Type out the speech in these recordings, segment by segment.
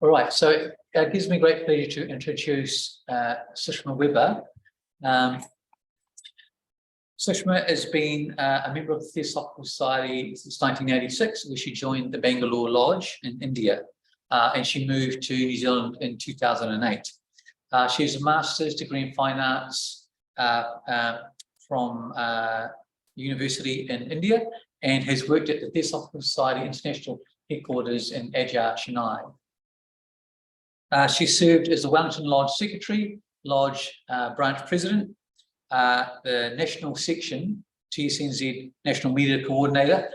All right, so it gives me great pleasure to introduce Sushma Weber. Sushma has been a member of the Theosophical Society since 1986, where she joined the Bangalore Lodge in India, and she moved to New Zealand in 2008. She has a master's degree in finance from university in India, and has worked at the Theosophical Society International Headquarters in Adyar, Chennai. She served as the Wellington Lodge Secretary, Lodge Branch President, the National Section, TSNZ National Media Coordinator.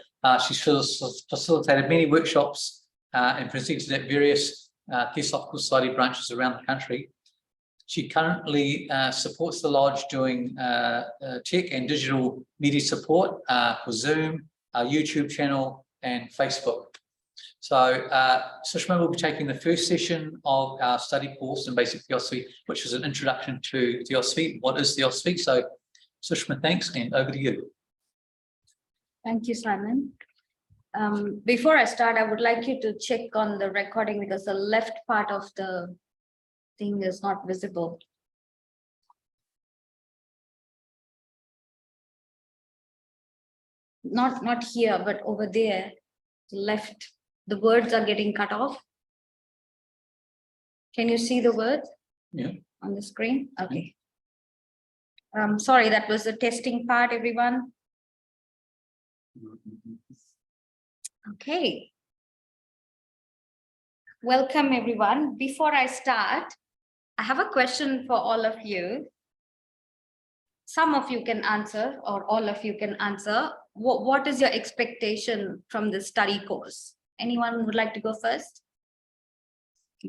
She's facilitated many workshops and presented at various Theosophical Society branches around the country. She currently supports the Lodge doing tech and digital media support for Zoom, our YouTube channel, and Facebook. So Sushma will be taking the first session of our study course in Basic Theosophy, which is an introduction to Theosophy. What is Theosophy? So Sushma, thanks, and over to you. Thank you, Simon. Before I start, I would like you to check on the recording because the left part of the thing is not visible. Not here, but over there, left. The words are getting cut off. Can you see the words? Yeah. On the screen? Okay. Sorry, that was the testing part, everyone. Okay. Welcome, everyone. Before I start, I have a question for all of you. Some of you can answer, or all of you can answer. What is your expectation from the study course? Anyone would like to go first?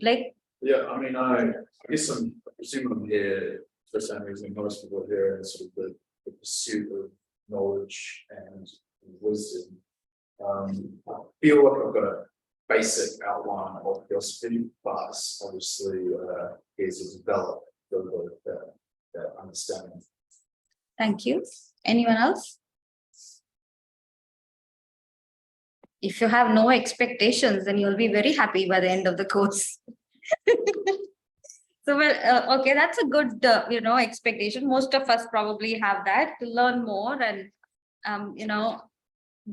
Blake? Yeah, I mean, I guess I presume I'm here for the same reason most people are here, in sort of the pursuit of knowledge and wisdom. I feel like I've got a basic outline of Theosophy, but obviously here to develop that understanding. Thank you. Anyone else? If you have no expectations, then you'll be very happy by the end of the course. So, well, okay, that's a good, expectation. Most of us probably have that, to learn more and,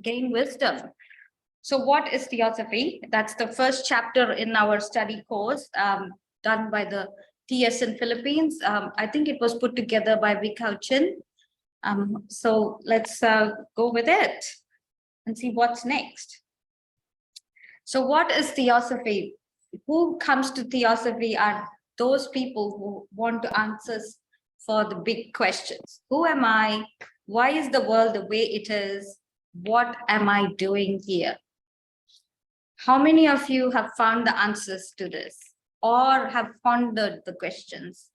gain wisdom. So what is Theosophy? That's the first chapter in our study course done by the TS in Philippines. I think it was put together by Vic Chin. So let's go with it and see what's next. So what is Theosophy? Who comes to Theosophy are those people who want to answers for the big questions. Who am I? Why is the world the way it is? What am I doing here? How many of you have found the answers to this or have pondered the questions?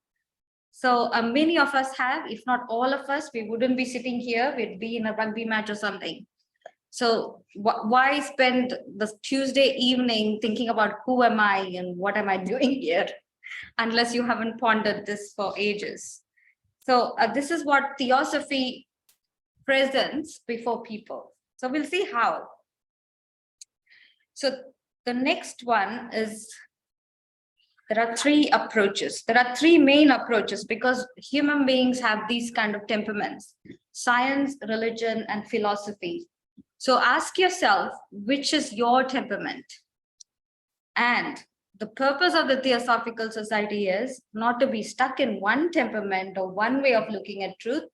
So many of us have, if not all of us, we wouldn't be sitting here, we'd be in a rugby match or something. So why spend the Tuesday evening thinking about who am I and what am I doing here, unless you haven't pondered this for ages? So this is what Theosophy presents before people. So we'll see how. So the next one is, there are three approaches. There are three main approaches because human beings have these kind of temperaments: science, religion, and philosophy. So ask yourself, which is your temperament? And the purpose of the Theosophical Society is not to be stuck in one temperament or one way of looking at truth,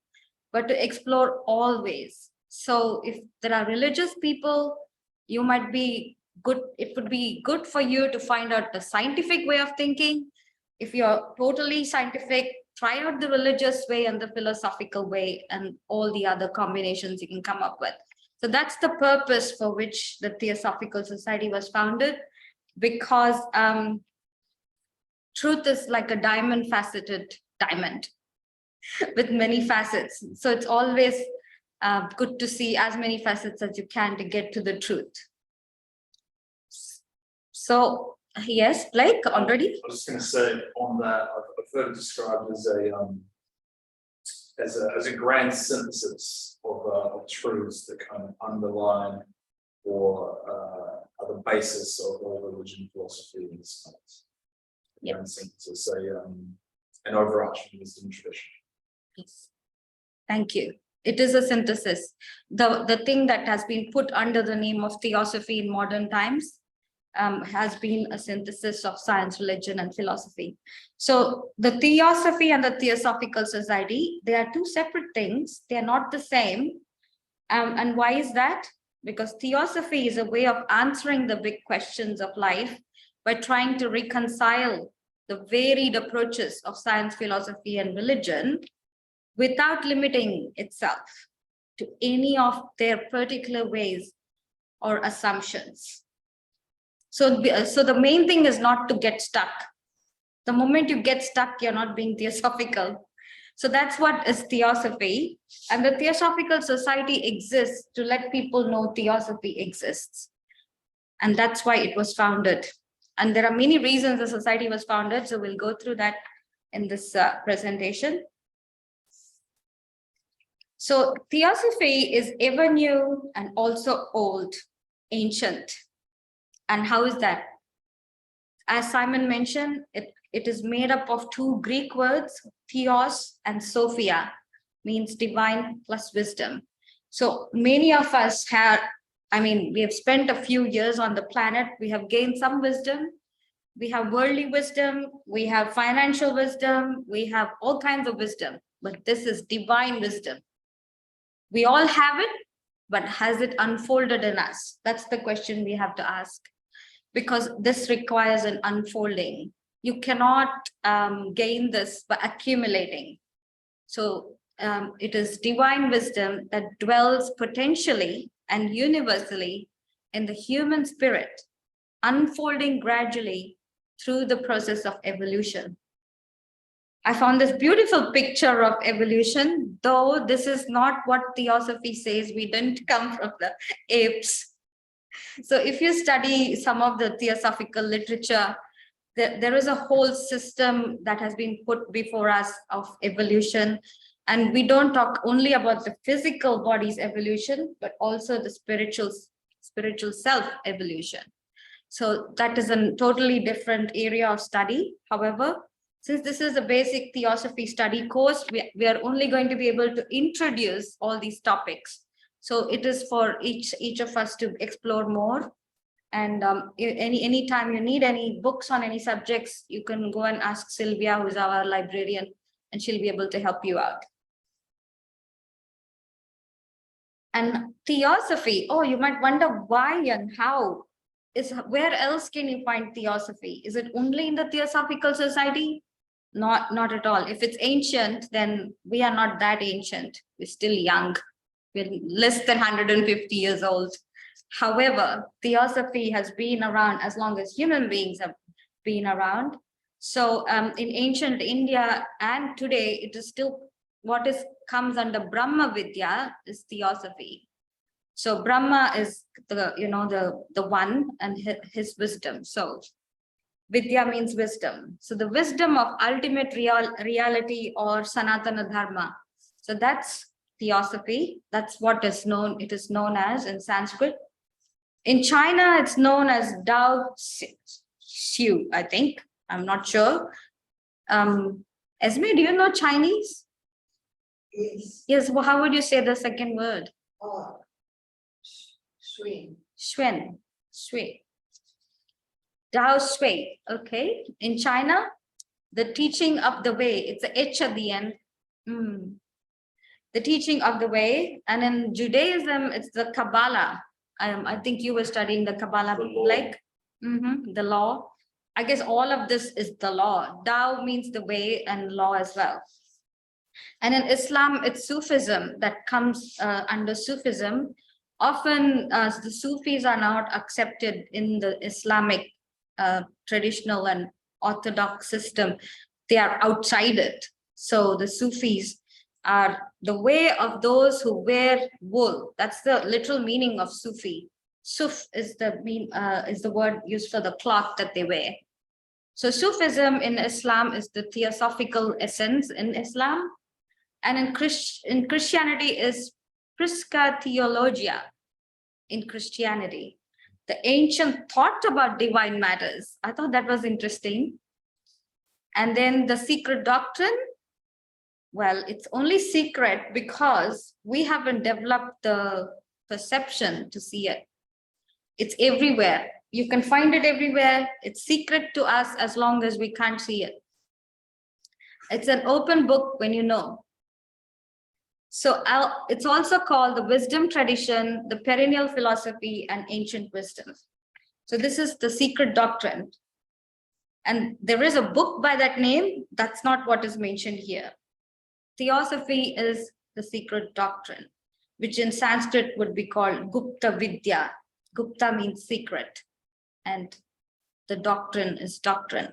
but to explore all ways. So if there are religious people, you might be good, it would be good for you to find out the scientific way of thinking. If you're totally scientific, try out the religious way and the philosophical way and all the other combinations you can come up with. So that's the purpose for which the Theosophical Society was founded, because truth is like a diamond-faceted diamond with many facets. So it's always good to see as many facets as you can to get to the truth. So yes, Blake, already? I was just going to say on that, I've heard it described as a grand synthesis of truths that kind of underline or are the basis of all religion, philosophy, and science. Yep. One thing to say, an overarching wisdom tradition. Yes. Thank you. It is a synthesis. The thing that has been put under the name of Theosophy in modern times has been a synthesis of science, religion, and philosophy. So the Theosophy and the Theosophical Society, they are two separate things. They are not the same. And why is that? Because Theosophy is a way of answering the big questions of life by trying to reconcile the varied approaches of science, philosophy, and religion without limiting itself to any of their particular ways or assumptions. So the main thing is not to get stuck. The moment you get stuck, you're not being theosophical. So that's what is Theosophy. And the Theosophical Society exists to let people know Theosophy exists. And that's why it was founded. And there are many reasons the society was founded. So we'll go through that in this presentation. So Theosophy is ever new and also old, ancient. And how is that? As Simon mentioned, it is made up of two Greek words, theos and sophia, means divine plus wisdom. So many of us we have spent a few years on the planet. We have gained some wisdom. We have worldly wisdom. We have financial wisdom. We have all kinds of wisdom, but this is divine wisdom. We all have it, but has it unfolded in us? That's the question we have to ask, because this requires an unfolding. You cannot gain this by accumulating. So it is divine wisdom that dwells potentially and universally in the human spirit, unfolding gradually through the process of evolution. I found this beautiful picture of evolution, though this is not what Theosophy says. We didn't come from the apes. So if you study some of the theosophical literature, there is a whole system that has been put before us of evolution. And we don't talk only about the physical body's evolution, but also the spiritual self evolution. So that is a totally different area of study. However, since this is a basic Theosophy study course, we are only going to be able to introduce all these topics. So it is for each of us to explore more. And anytime you need any books on any subjects, you can go and ask Sylvia, who is our librarian, and she'll be able to help you out. And Theosophy, oh, you might wonder why and how. Where else can you find Theosophy? Is it only in the Theosophical Society? Not at all. If it's ancient, then we are not that ancient. We're still young. We're less than 150 years old. However, Theosophy has been around as long as human beings have been around. So in ancient India and today, it is still comes under Brahma Vidya is Theosophy. So Brahma is the one and his wisdom. So Vidya means wisdom. So the wisdom of ultimate reality or Sanatana Dharma. So that's Theosophy. That's what it is known as in Sanskrit. In China, it's known as Dao Xiu, I think. I'm not sure. Esme, do you know Chinese? Yes. Yes, well, how would you say the second word? Shui. Shui. Dao Shui. Okay. In China, the teaching of the way, it's a H at the end. The teaching of the way. And in Judaism, it's the Kabbalah. I think you were studying the Kabbalah, like the law. I guess all of this is the law. Dao means the way and law as well. And in Islam, it's Sufism that comes under Sufism. Often the Sufis are not accepted in the Islamic traditional and orthodox system. They are outside it. So the Sufis are the way of those who wear wool. That's the literal meaning of Sufi. Suf is the word used for the cloth that they wear. So Sufism in Islam is the theosophical essence in Islam. And in Christianity is Prisca Theologia in Christianity. the ancient thought about divine matters. I thought that was interesting. And then the secret doctrine. Well, it's only secret because we haven't developed the perception to see it. It's everywhere. You can find it everywhere. It's secret to us as long as we can't see it. It's an open book when you know. So it's also called the wisdom tradition, the perennial philosophy, and ancient wisdom. So this is the secret doctrine. And there is a book by that name. That's not what is mentioned here. Theosophy is the secret doctrine, which in Sanskrit would be called Gupta Vidya. Gupta means secret, and the doctrine is doctrine.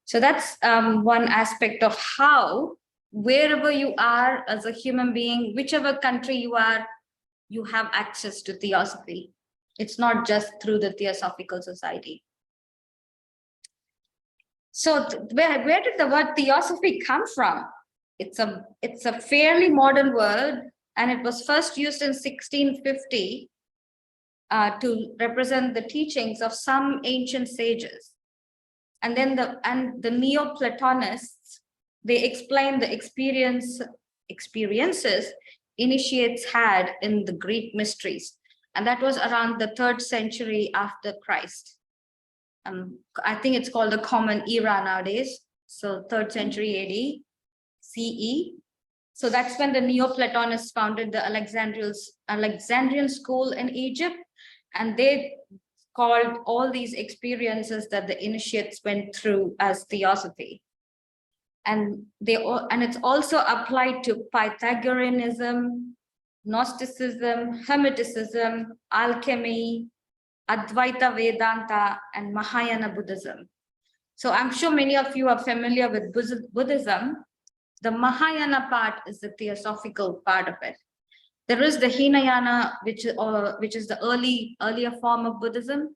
So that's one aspect of how, wherever you are as a human being, whichever country you are, you have access to Theosophy. It's not just through the Theosophical Society. So where did the word Theosophy come from? It's a fairly modern word, and it was first used in 1650 to represent the teachings of some ancient sages. And then the Neoplatonists, they explain the experiences initiates had in the Greek mysteries. And that was around the 3rd century after Christ. I think it's called the Common Era nowadays. So 3rd century AD, CE. So that's when the Neoplatonists founded the Alexandrian school in Egypt. And they called all these experiences that the initiates went through as Theosophy. And it's also applied to Pythagoreanism, Gnosticism, Hermeticism, alchemy, Advaita Vedanta, and Mahayana Buddhism. So I'm sure many of you are familiar with Buddhism. The Mahayana part is the theosophical part of it. There is the Hinayana, which is the earlier form of Buddhism.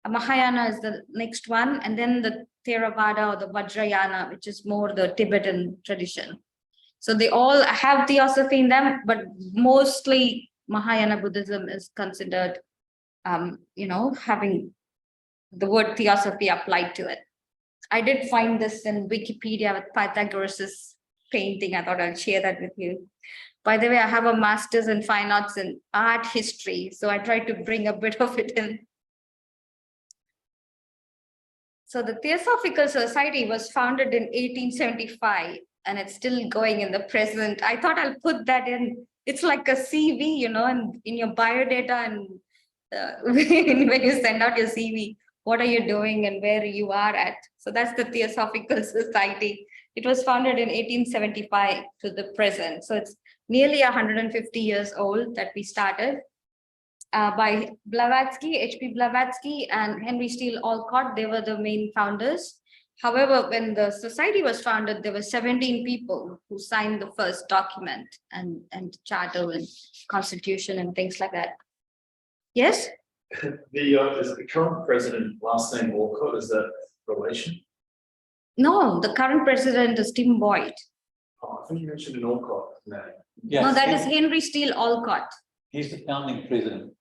Mahayana is the next one, and then the Theravada or the Vajrayana, which is more the Tibetan tradition. So they all have Theosophy in them, but mostly Mahayana Buddhism is considered, having the word Theosophy applied to it. I did find this in Wikipedia with Pythagoras' painting. I thought I'll share that with you. By the way, I have a master's in fine arts and art history, so I tried to bring a bit of it in. So the Theosophical Society was founded in 1875, and it's still going in the present. I thought I'll put that in. It's like a CV, in your biodata, and when you send out your CV, what are you doing and where you are at. So that's the Theosophical Society. It was founded in 1875 to the present. So it's nearly 150 years old that we started. By Blavatsky, H.P. Blavatsky and Henry Steele Olcott. They were the main founders. However, when the society was founded, there were 17 people who signed the first document and charter and constitution and things like that. Yes? Is the current president last name Olcott? Is that relation? No, the current president is Tim Boyd. Oh, I think you mentioned an Olcott name. Yes, No, that is Henry Steele Olcott. he's the founding president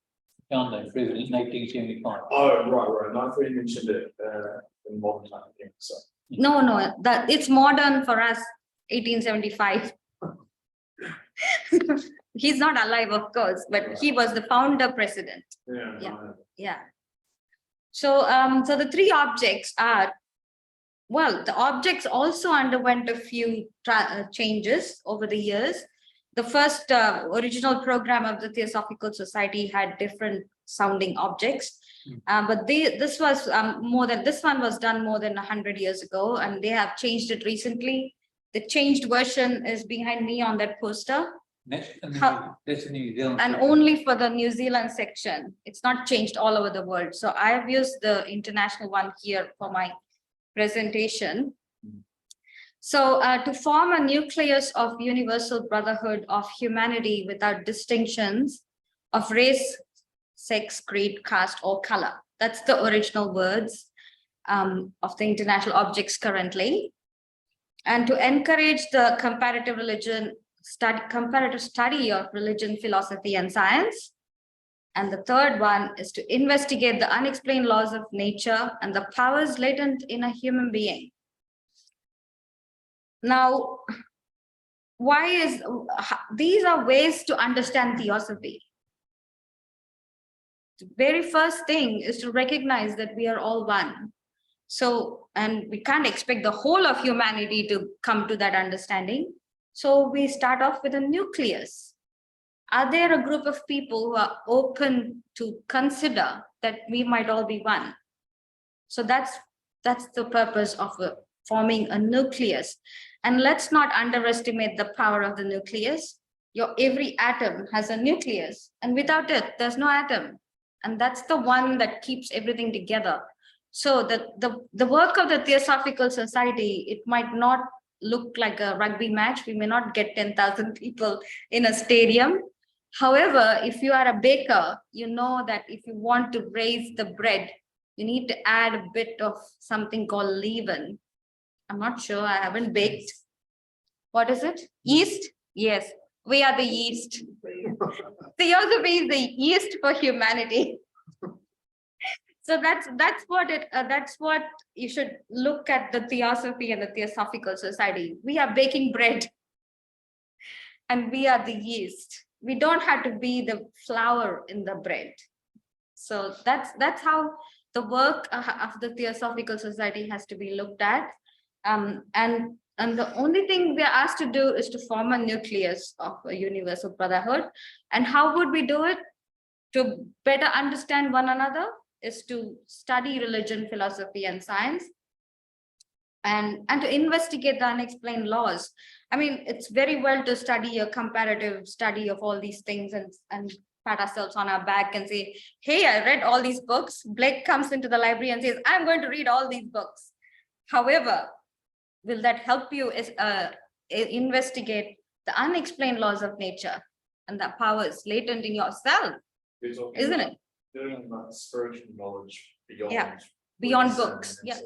in 1875. Oh, right. No, I thought you mentioned it in modern time. Yeah, so. No, that it's modern for us, 1875. He's not alive, of course, but he was the founder president. Yeah. So, so the three objects are, well, the objects also underwent a few changes over the years. The first original program of the Theosophical Society had different sounding objects, but this one was done more than 100 years ago, and they have changed it recently. The changed version is behind me on that poster. That's the New Zealand. And only for the New Zealand section. It's not changed all over the world. So I have used the international one here for my presentation. So to form a nucleus of universal brotherhood of humanity without distinctions of race, sex, creed, caste, or color. That's the original words of the international objects currently. And to encourage the comparative study of religion, philosophy, and science, And the third one is to investigate the unexplained laws of nature and the powers latent in a human being. Now, these are ways to understand Theosophy. The very first thing is to recognize that we are all one. So, and we can't expect the whole of humanity to come to that understanding. So we start off with a nucleus. Are there a group of people who are open to consider that we might all be one? So that's the purpose of forming a nucleus. And let's not underestimate the power of the nucleus. Every atom has a nucleus, and without it, there's no atom. And that's the one that keeps everything together. So the work of the Theosophical Society, it might not look like a rugby match. We may not get 10,000 people in a stadium. However, if you are a baker, you know that if you want to raise the bread, you need to add a bit of something called leaven. I'm not sure, I haven't baked. What is it? Yeast? Yes, we are the yeast. Theosophy is the yeast for humanity. So that's what you should look at the Theosophy and the Theosophical Society. We are baking bread and we are the yeast. We don't have to be the flour in the bread. So that's how the work of the Theosophical Society has to be looked at. And the only thing we are asked to do is to form a nucleus of a universal brotherhood. And how would we do it? To better understand one another is to study religion, philosophy, and science, and to investigate the unexplained laws. I mean, it's very well to study a comparative study of all these things and pat ourselves on our back and say, hey, I read all these books. Blake comes into the library and says, I'm going to read all these books. However, will that help you investigate the unexplained laws of nature and the powers latent in yourself? Isn't it? Doing about spiritual knowledge beyond beyond books. Yeah,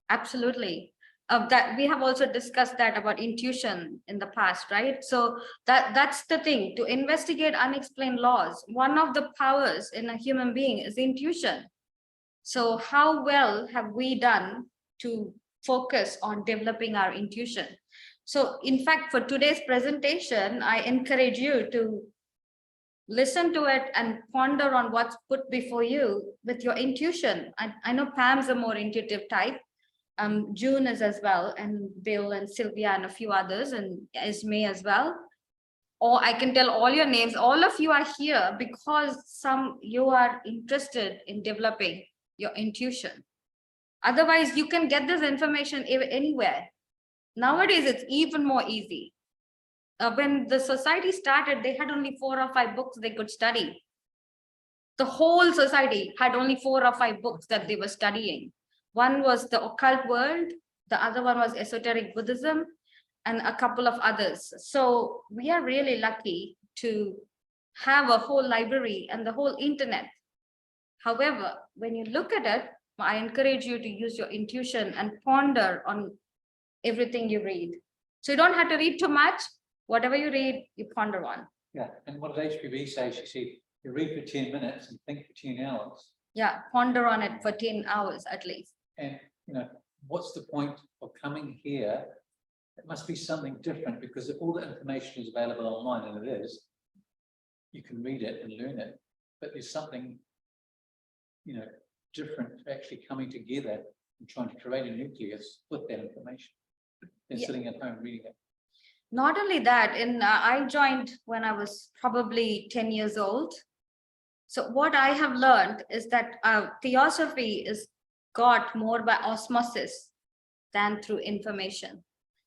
absolutely. That we have also discussed that about intuition in the past, right? So that's the thing, to investigate unexplained laws. One of the powers in a human being is intuition. So how well have we done to focus on developing our intuition? So in fact, for today's presentation, I encourage you to listen to it and ponder on what's put before you with your intuition. I know Pam's a more intuitive type. June is as well, and Bill and Sylvia and a few others, and Esme as well. Or I can tell all your names. All of you are here because you are interested in developing your intuition. Otherwise, you can get this information anywhere. Nowadays, it's even more easy. When the society started, they had only 4 or 5 books they could study. The whole society had only 4 or 5 books that they were studying. One was the occult world, the other one was esoteric Buddhism, and a couple of others. So we are really lucky to have a whole library and the whole internet. However, when you look at it, I encourage you to use your intuition and ponder on everything you read. So you don't have to read too much. Whatever you read, you ponder on. Yeah, and what did HPV say? She said, you read for 10 minutes and think for 10 hours. Yeah, ponder on it for 10 hours at least. And, what's the point of coming here? It must be something different, because if all the information is available online, and it is, you can read it and learn it. But there's something, different actually coming together and trying to create a nucleus with that information than sitting at home reading it. Not only that, I joined when I was probably 10 years old. So what I have learned is that Theosophy is got more by osmosis than through information.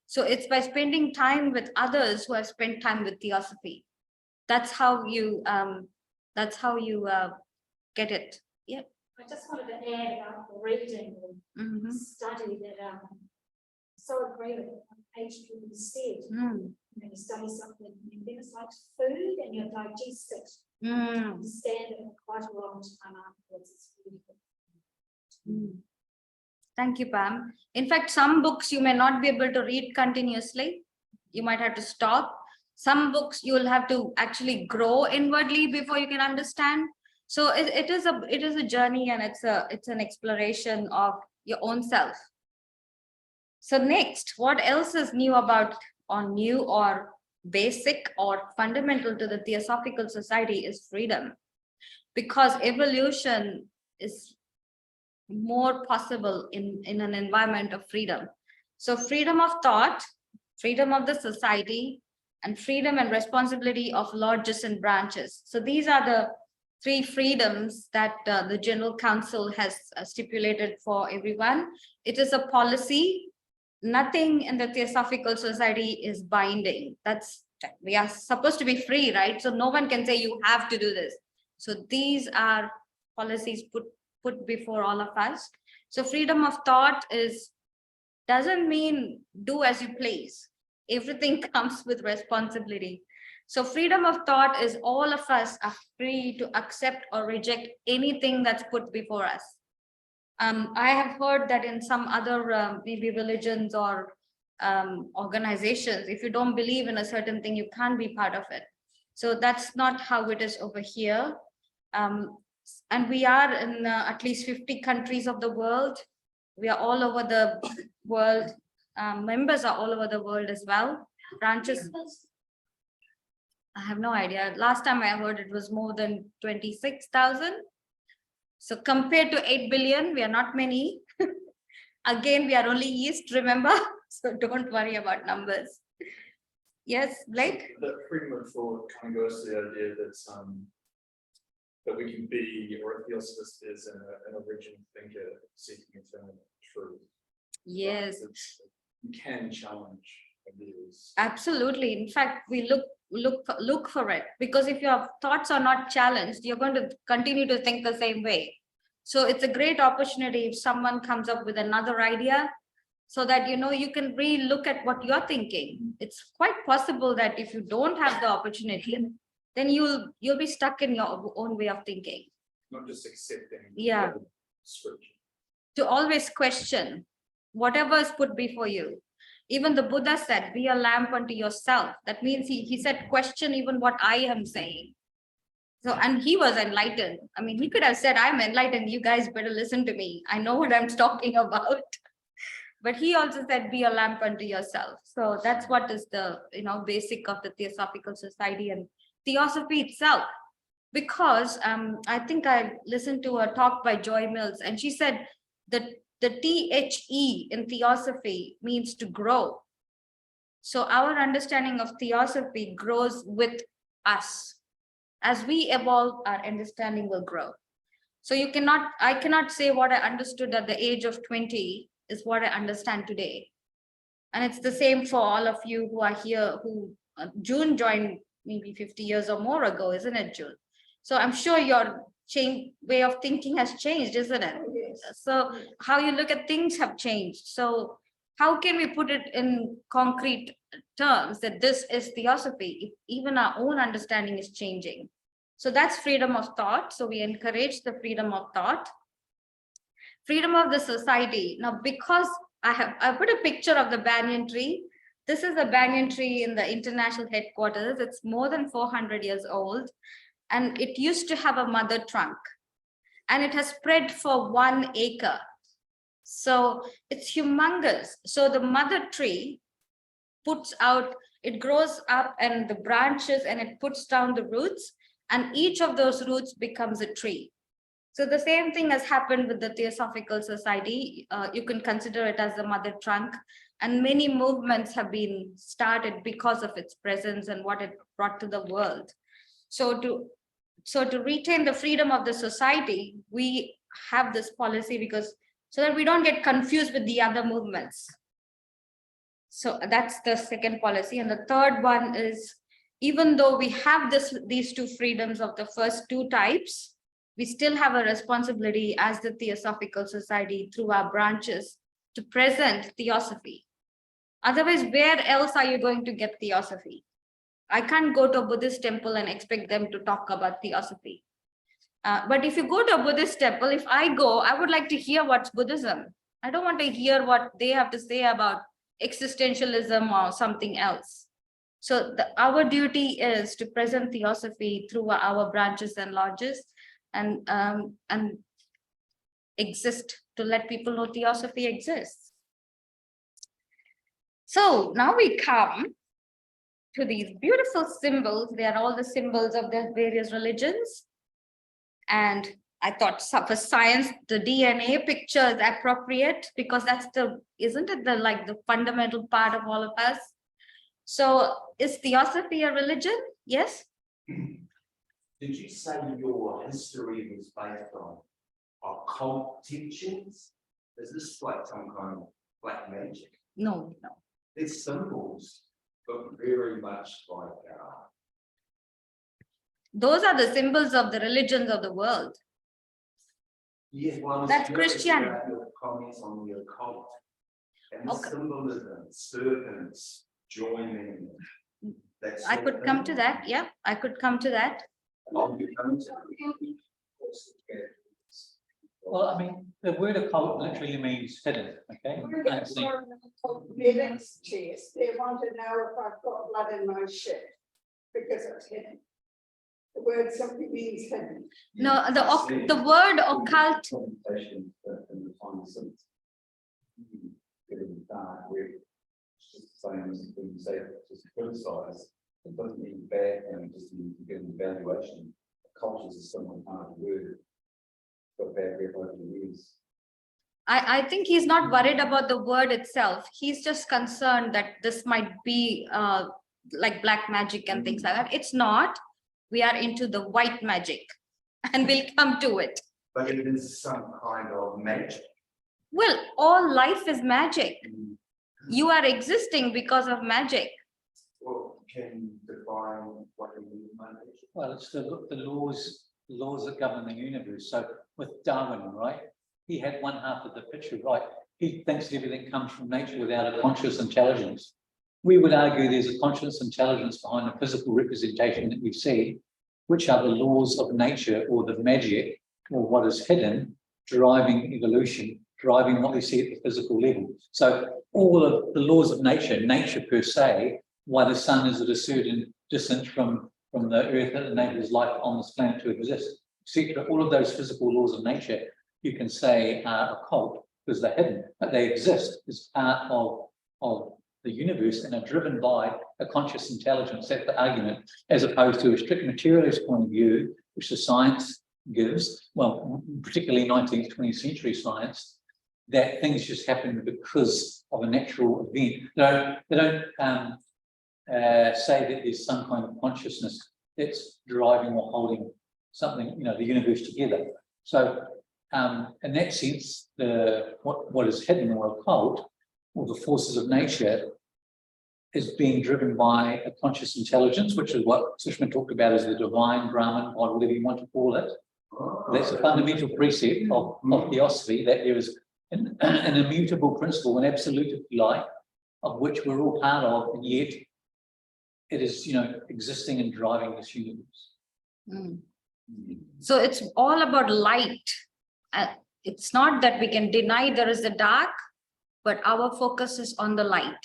So it's by spending time with others who have spent time with Theosophy. That's how you get it. Yeah. I just wanted to add about the reading and study that so agree with what HPV said. When you study something, and then it's like food and you digest it. Understand it for quite a long time afterwards. It's beautiful. Thank you, Pam. In fact, some books you may not be able to read continuously. You might have to stop. Some books you will have to actually grow inwardly before you can understand. So it is a journey, and it's an exploration of your own self. So next, what else is new or basic or fundamental to the Theosophical Society is freedom, because evolution is more possible in an environment of freedom. So freedom of thought, freedom of the society, and freedom and responsibility of lodges and branches. So these are the 3 freedoms that the General Council has stipulated for everyone. It is a policy. Nothing in the Theosophical Society is binding. We are supposed to be free, right? So no one can say you have to do this. So these are policies put before all of us. So freedom of thought doesn't mean do as you please. Everything comes with responsibility. So freedom of thought is all of us are free to accept or reject anything that's put before us. I have heard that in some other maybe religions or organizations, if you don't believe in a certain thing, you can't be part of it. So that's not how it is over here. And we are in at least 50 countries of the world. We are all over the world. Members are all over the world as well. Branches, I have no idea. Last time I heard it was more than 26,000. So compared to 8 billion, we are not many. Again, we are only East, remember? So don't worry about numbers. Yes, Blake? The freedom of thought kind of goes to the idea that we can be, or a theosophist is an original thinker seeking eternal truth. Yes. You can challenge ideas. Absolutely. In fact, we look for it, because if your thoughts are not challenged, you're going to continue to think the same way. So it's a great opportunity if someone comes up with another idea, so that you can re-look at what you're thinking. It's quite possible that if you don't have the opportunity, then you'll be stuck in your own way of thinking. Not just accepting. Yeah. Scripture. To always question whatever is put before you. Even the Buddha said, be a lamp unto yourself. That means he said, question even what I am saying. So, and he was enlightened. I mean, he could have said, I'm enlightened. You guys better listen to me. I know what I'm talking about. But he also said, be a lamp unto yourself. So that's what is the basic of the Theosophical Society and Theosophy itself. Because I think I listened to a talk by Joy Mills, and she said that the THE in Theosophy means to grow. So our understanding of Theosophy grows with us. As we evolve, our understanding will grow. So I cannot say what I understood at the age of 20 is what I understand today. And it's the same for all of you who are here, who June joined maybe 50 years or more ago, isn't it, June? So I'm sure your way of thinking has changed, isn't it? Yes. So how you look at things have changed. So how can we put it in concrete terms that this is Theosophy if even our own understanding is changing? So that's freedom of thought. So we encourage the freedom of thought. Freedom of the society. Now, because I put a picture of the banyan tree. This is a banyan tree in the international headquarters. It's more than 400 years old. And it used to have a mother trunk. And it has spread for 1 acre. So it's humongous. So the mother tree it grows up and the branches, and it puts down the roots, and each of those roots becomes a tree. So the same thing has happened with the Theosophical Society. You can consider it as the mother trunk, and many movements have been started because of its presence and what it brought to the world. So to retain the freedom of the society, we have this policy so that we don't get confused with the other movements. So that's the second policy. And the third one is, even though we have these 2 freedoms of the first 2 types, we still have a responsibility as the Theosophical Society through our branches to present Theosophy. Otherwise, where else are you going to get Theosophy? I can't go to a Buddhist temple and expect them to talk about Theosophy. But if you go to a Buddhist temple, if I go, I would like to hear what's Buddhism. I don't want to hear what they have to say about existentialism or something else. So our duty is to present Theosophy through our branches and lodges. and exist to let people know Theosophy exists. So now we come to these beautiful symbols. They are all the symbols of the various religions. And I thought for science, the DNA picture is appropriate because that's isn't it the fundamental part of all of us? So is Theosophy a religion? Yes? Did you say your history was based on occult teachings? Is this like some kind of black magic? No. It's symbols, but very much like those are the symbols of the religions of the world. yeah, well, That's Christian. Your comments on the occult and the Okay. symbolism, serpents joining. I could come to that. Yeah, I could come to that. I'll be coming to Well, I mean, the word occult literally means hidden, okay? And it's like- The next chase, they want to know if I've got blood in my shit because it's hidden. The word simply means hidden. No, the word occult. Connotation in the final sense. Getting dark, where it's just the same as when you say just criticize, it doesn't mean bad and it just means to get an evaluation. Culture is a similar kind of word. Got bad rep over the years. I think he's not worried about the word itself. He's just concerned that this might be like black magic and things like that. It's not. We are into the white magic and we'll come to it. But it is some kind of magic. Well, all life is magic. You are existing because of magic. Well, can you define what you mean by magic? Well, it's the laws that govern the universe. So with Darwin, right, he had one half of the picture right. He thinks everything comes from nature without a conscious intelligence. We would argue there's a conscious intelligence behind the physical representation that we see, which are the laws of nature or the magic or what is hidden, driving evolution, driving what we see at the physical level. So all of the laws of nature per se, why the sun is at a certain distance from the earth that enables life on this planet to exist, etc. All of those physical laws of nature, you can say are occult because they're hidden, but they exist as part of the universe and are driven by a conscious intelligence. That's the argument, as opposed to a strict materialist point of view, which the science gives, well, particularly 19th, 20th century science, that things just happen because of a natural event. They don't say that there's some kind of consciousness that's driving or holding something, the universe together. So in that sense, what is hidden or occult, or the forces of nature, is being driven by a conscious intelligence, which is what Sushma talked about as the divine, Brahman, or whatever you want to call it. That's a fundamental precept of Theosophy, that there is an immutable principle, an absolute, if you like, of which we're all part of, and yet it is, existing and driving this universe. So it's all about light. It's not that we can deny there is the dark, but our focus is on the light.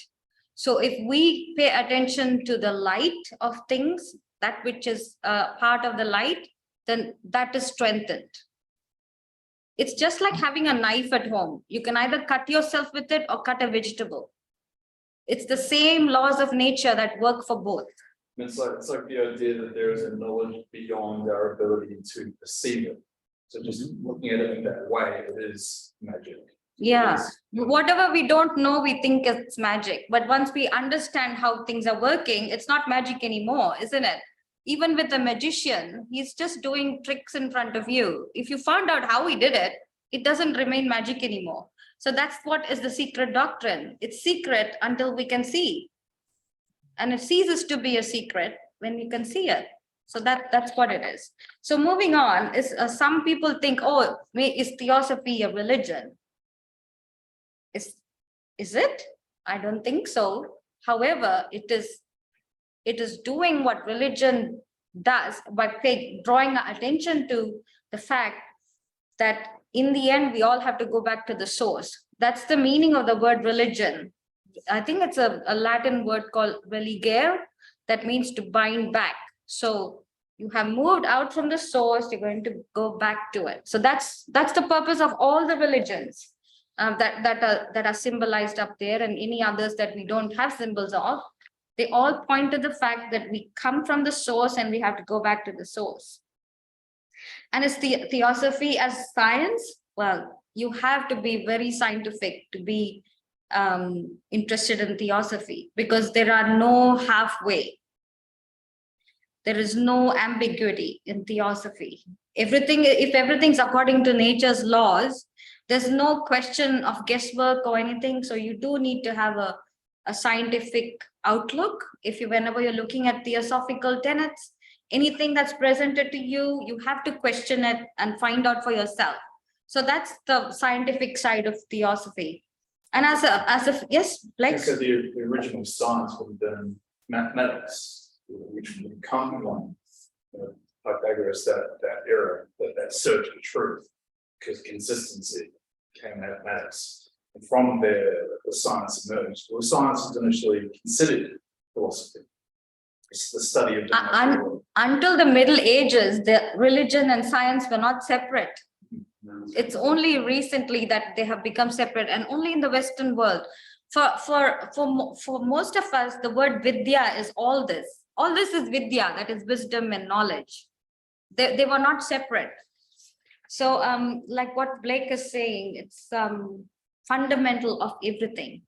So if we pay attention to the light of things, that which is part of the light, then that is strengthened. It's just like having a knife at home. You can either cut yourself with it or cut a vegetable. It's the same laws of nature that work for both. It's like the idea that there is a knowledge beyond our ability to perceive it. So just looking at it in that way, it is magic. Yeah, whatever we don't know, we think it's magic. But once we understand how things are working, it's not magic anymore, isn't it? Even with a magician, he's just doing tricks in front of you. If you found out how he did it, it doesn't remain magic anymore. So that's what is the secret doctrine. It's secret until we can see. And it ceases to be a secret when we can see it. So that's what it is. So moving on, is some people think, oh, is Theosophy a religion? Is it? I don't think so. However, it is doing what religion does by drawing our attention to the fact that in the end, we all have to go back to the source. That's the meaning of the word religion. I think it's a Latin word called religare, that means to bind back. So You have moved out from the source, you're going to go back to it. So that's the purpose of all the religions that are symbolized up there, and any others that we don't have symbols of. They all point to the fact that we come from the source and we have to go back to the source. And is the Theosophy as science? Well, you have to be very scientific to be interested in Theosophy, because there are no halfway. There is no ambiguity in Theosophy. If everything's according to nature's laws, there's no question of guesswork or anything. So you do need to have a scientific outlook. Whenever you're looking at theosophical tenets, anything that's presented to you, you have to question it and find out for yourself. So that's the scientific side of Theosophy. And yes, Blake? So the original science would have been mathematics, which would come from Pythagoras, that era, that search for truth, because consistency came mathematics. And from there, the science emerged. Well, science is initially considered philosophy. It's the study of the natural world. Until the Middle Ages, the religion and science were not separate. It's only recently that they have become separate, and only in the Western world. For most of us, the word vidya is all this. All this is vidya, that is wisdom and knowledge. They were not separate. So like what Blake is saying, it's fundamental of everything,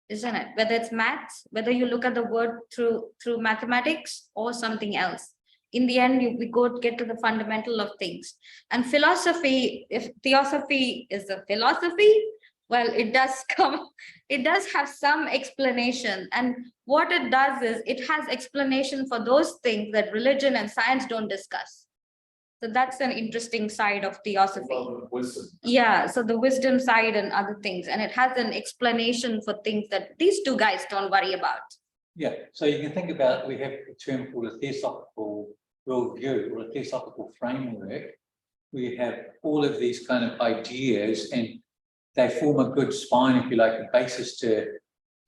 isn't it? Whether it's maths, whether you look at the word through mathematics or something else. In the end, we get to the fundamental of things. And philosophy, if Theosophy is a philosophy, well, it does have some explanation. And what it does is it has explanation for those things that religion and science don't discuss. So that's an interesting side of Theosophy. Wisdom. Yeah, so the wisdom side and other things. And it has an explanation for things that these two guys don't worry about. Yeah, so you can think about, we have a term called a theosophical worldview or a theosophical framework. We have all of these kind of ideas, and they form a good spine, if you like, a basis to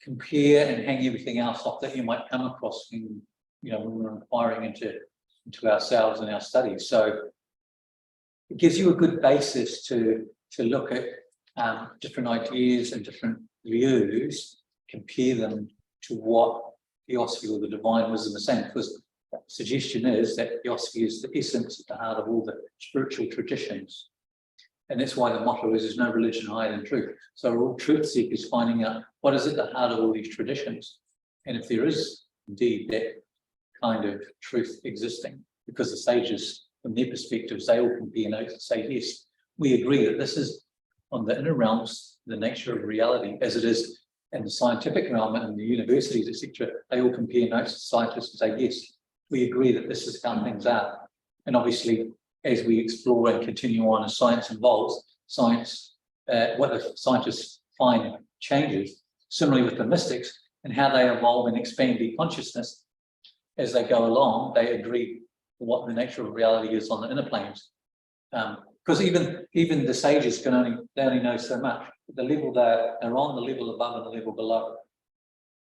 compare and hang everything else off that you might come across when we're inquiring into ourselves and our studies. So it gives you a good basis to look at different ideas and different views, compare them to what Theosophy or the divine wisdom is saying, because the suggestion is that Theosophy is the essence at the heart of all the spiritual traditions. And that's why the motto is, there's no religion higher than truth. So we're all truth seekers finding out what is at the heart of all these traditions. And if there is indeed that kind of truth existing, because the sages, from their perspectives, they all compare notes and say, yes, we agree that this is on the inner realms, the nature of reality, as it is in the scientific realm and the universities, etc. They all compare notes, scientists, and say, yes, we agree that this is how things are. And obviously, as we explore and continue on as science evolves, what the scientists find changes. Similarly with the mystics and how they evolve and expand their consciousness as they go along, they agree what the nature of reality is on the inner planes. Because even the sages they only know so much. The level they're on, the level above and the level below.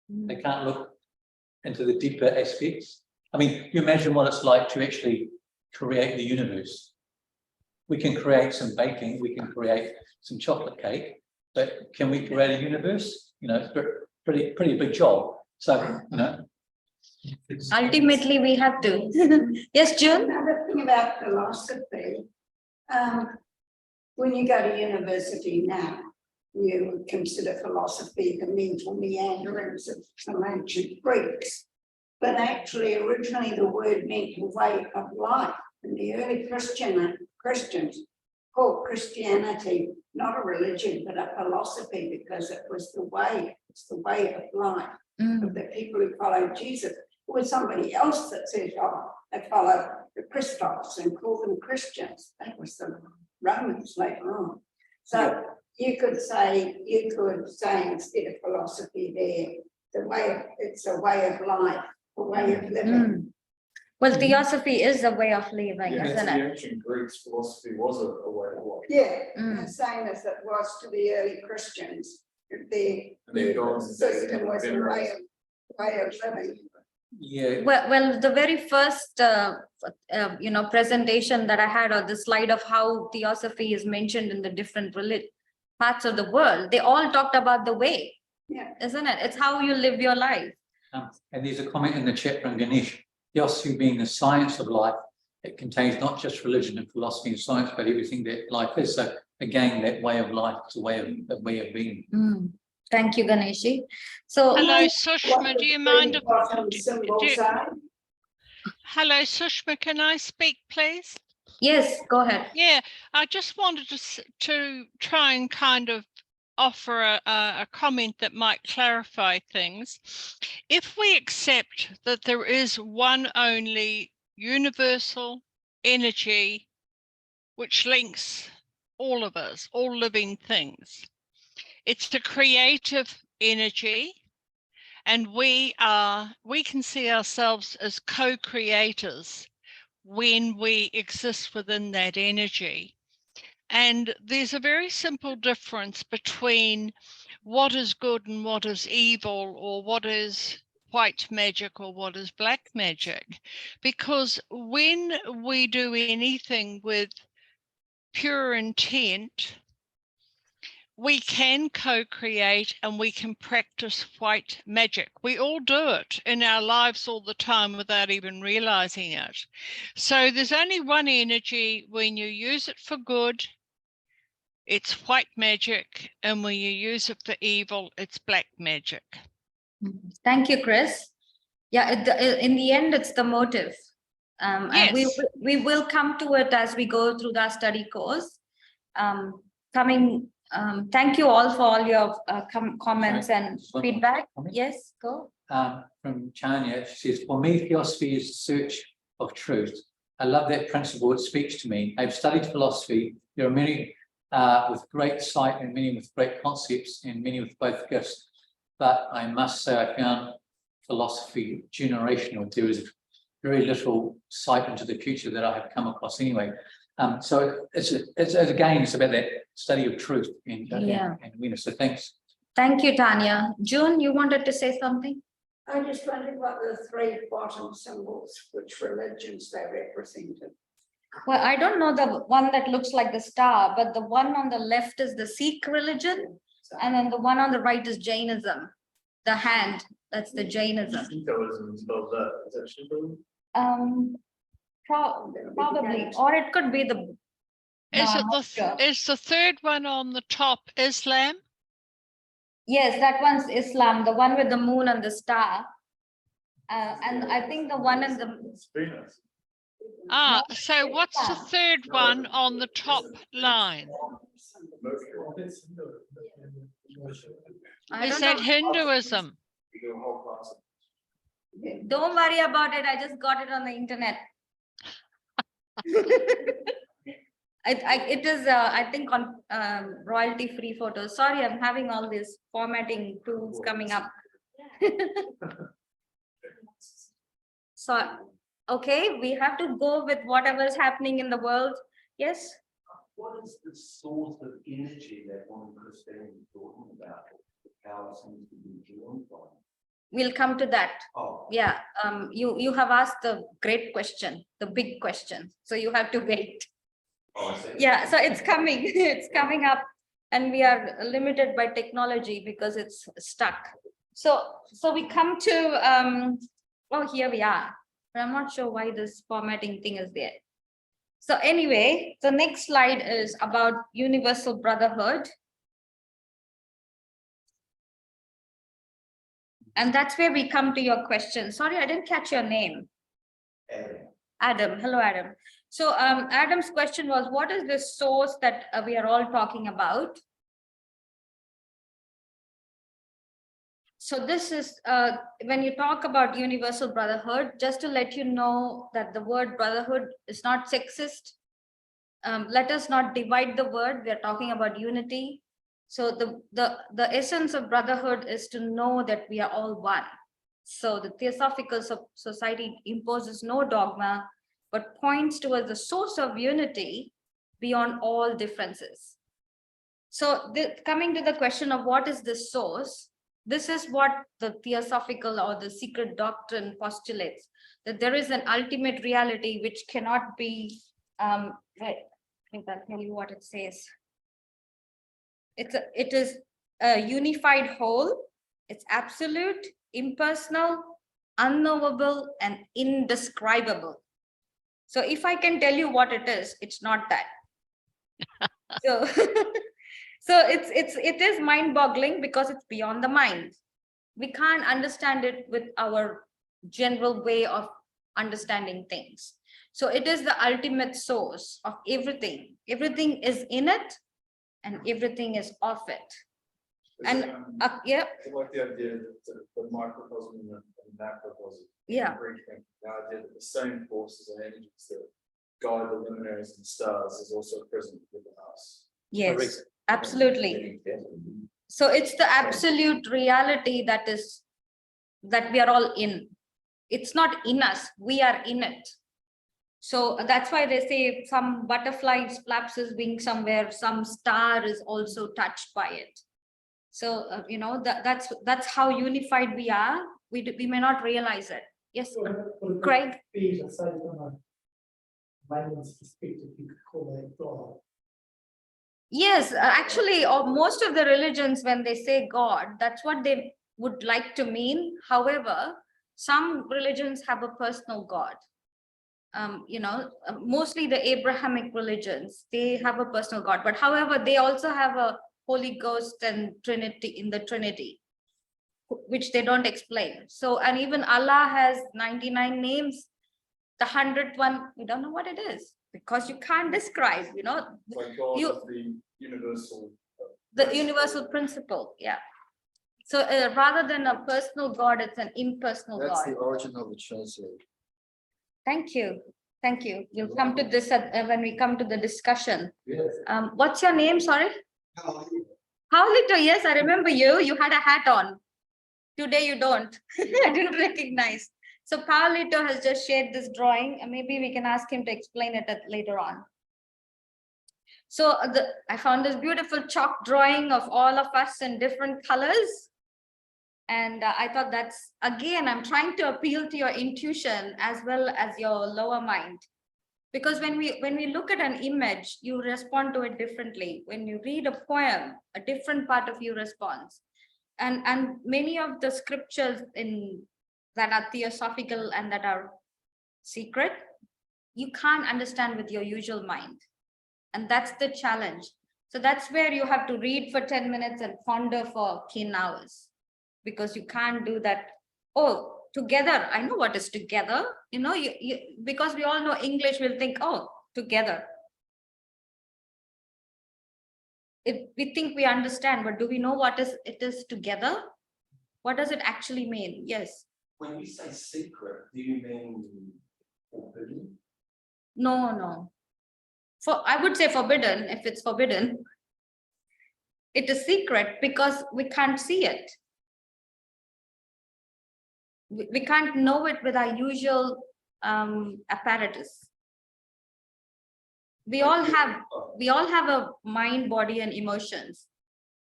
They can't look into the deeper aspects. I mean, you imagine what it's like to actually create the universe. We can create some baking, we can create some chocolate cake, but can we create a universe? It's a pretty big job. So, ultimately we have to. Yes, June? Another thing about philosophy, when you go to university now, you would consider philosophy the mental meanderings of some ancient Greeks. But actually, originally the word meant way of life. And the early Christians called Christianity not a religion, but a philosophy, because it was the way, it's the way of life of the people who followed Jesus. It was somebody else that said, oh, they follow the Christos and call them Christians. That was the Romans later on. So you could say instead of philosophy there, it's a way of life, a way of living. Well, Theosophy is a way of living, isn't The it? ancient Greeks, philosophy was a way of life. Yeah, the same as it was to the early Christians. The system was a way of living. Yeah, Well, the very first, presentation that I had, or the slide of how Theosophy is mentioned in the different parts of the world, they all talked about the way, Yeah. isn't it? It's how you live your life. and there's a comment in the chat from Ganesh. Theosophy being the science of life, it contains not just religion and philosophy and science, but everything that life is. So again, that way of life is a way of being. Thank you, Ganeshi. So Hello, What Sushma, the do you mind? three bottom symbols are? Hello, Sushma, can I speak, please? yes, go ahead. Yeah, I just wanted to try and kind of offer a comment that might clarify things. If we accept that there is one only universal energy which links all of us, all living things, it's a creative energy, and we can see ourselves as co-creators when we exist within that energy. And there's a very simple difference between what is good and what is evil, or what is white magic or what is black magic. Because when we do anything with pure intent, we can co-create and we can practice white magic. We all do it in our lives all the time without even realizing it. So there's only one energy. When you use it for good, it's white magic, and when you use it for evil, it's black magic. Thank you, Chris. Yeah, in the end, it's the motive. And Yes. we will come to it as we go through the study course. Thank you all for all your comments and One more feedback. comment. Yes, go. From Chania, she says, for me, Theosophy is the search of truth. I love that principle. It speaks to me. I've studied philosophy. There are many with great sight and many with great concepts and many with both gifts. But I must say I found philosophy generational. There is very little sight into the future that I have come across anyway. So it's about that study of truth and awareness. So thanks. Thank you, Tanya. June, you wanted to say something? I just wondered what the three bottom symbols, which religions they represented. Well, I don't know the one that looks like the star, but the one on the left is the Sikh religion, and then the one on the right is Jainism. The hand, that's the Jainism. Shintoism spelled that. Is that Shintoism? Probably, or it could be the. Is the third one on the top Islam? Yes, that one's Islam, the one with the moon and the star. And I think the one in the. It's Venus. So what's the third one on the top line? Is that Hinduism? You do a whole class. Don't worry about it. I just got it on the internet. It is, I think, on royalty-free photos. Sorry, I'm having all these formatting tools coming up. So, okay, we have to go with whatever is happening in the world. Yes. What is the source of energy that one Christian is talking about? How it seems to be drawn from? We'll come to that. Oh. Yeah. You have asked the great question, the big question. So you have to wait. Oh, I see. Yeah, so it's coming. It's coming up, and we are limited by technology because it's stuck. So we come to oh, here we are. But I'm not sure why this formatting thing is there. So anyway, the next slide is about universal brotherhood. And that's where we come to your question. Sorry, I didn't catch your name. Adam. Hello, Adam. So Adam's question was, what is the source that we are all talking about? So this is, when you talk about universal brotherhood, just to let you know that the word brotherhood is not sexist. Let us not divide the word. We are talking about unity. So the essence of brotherhood is to know that we are all one. So the Theosophical Society imposes no dogma, but points towards the source of unity beyond all differences. So coming to the question of what is the source, This is what the theosophical or the secret doctrine postulates, that there is an ultimate reality which cannot be, right, I think I'll tell you what it says. It is a unified whole, it's absolute, impersonal, unknowable, and indescribable. So if I can tell you what it is, it's not that. So, so it is mind-boggling because it's beyond the mind. We can't understand it with our general way of understanding things. So it is the ultimate source of everything. Everything is in it and everything is of it. And yeah. I like the idea that the microcosm and the macrocosm. Yeah. The idea that the same forces and energies that guide the luminaries and stars is also present within us. Yes, absolutely. So it's the absolute reality that we are all in. It's not in us, we are in it. So that's why they say some butterfly flaps his wing somewhere, some star is also touched by it. So you know, that's how unified we are. We may not realize it. Yes, Craig. Yes, actually, most of the religions, when they say God, that's what they would like to mean. However, some religions have a personal God. You know, mostly the Abrahamic religions, they have a personal God. But however, they also have a Holy Ghost and Trinity in the Trinity, which they don't explain. So, and even Allah has 99 names. The 100th one, we don't know what it is because you can't describe, you know. Like God is the universal. The universal principle, yeah. So rather than a personal God, it's an impersonal God. That's the origin of the Trinity. Thank you. Thank you. We'll come to this when we come to the discussion. Yes. What's your name? Sorry. Paulito. Yes, I remember you. You had a hat on. Today you don't. I didn't recognize. So Paulito has just shared this drawing, and maybe we can ask him to explain it later on. So I found this beautiful chalk drawing of all of us in different colors. And I thought that's, again, I'm trying to appeal to your intuition as well as your lower mind. Because when we look at an image, you respond to it differently. When you read a poem, a different part of you responds. And many of the scriptures that are theosophical and that are secret, you can't understand with your usual mind. And that's the challenge. So that's where you have to read for 10 minutes and ponder for 10 hours. Because you can't do that. Oh, together. I know what is together. You know, because we all know English, we'll think, oh, together. We think we understand, but do we know what it is together? What does it actually mean? Yes. When you say secret, do you mean forbidden? No. I would say forbidden. If it's forbidden, it is secret because we can't see it. We can't know it with our usual apparatus. We all have a mind, body, and emotions,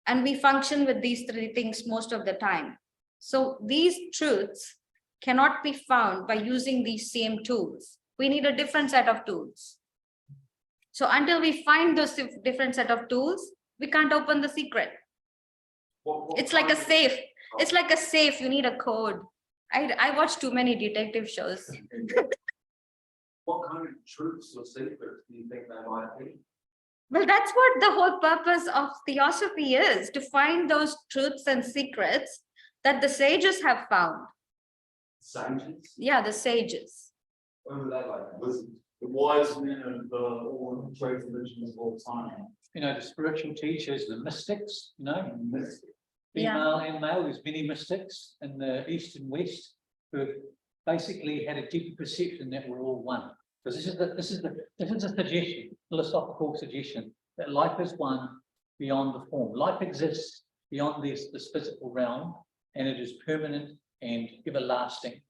and we function with these three things most of the time. So these truths cannot be found by using these same tools. We need a different set of tools. So until we find those different set of tools, we can't open the secret. It's like a safe. It's like a safe. You need a code. I watch too many detective shows. What kind of truths or secrets do you think they might be? Well, that's what the whole purpose of Theosophy is, to find those truths and secrets that the sages have found. Sages? Yeah, the sages. What were they like? Wisdom. The wise men of all the great religions of all time. You know, the spiritual teachers, the mystics, you know, Mystic. female and male, there's many mystics in the East and West who have basically had a deeper perception that we're all one. Because this is a suggestion, philosophical suggestion, that life is one beyond the form. Life exists beyond this physical realm, and it is permanent and everlasting.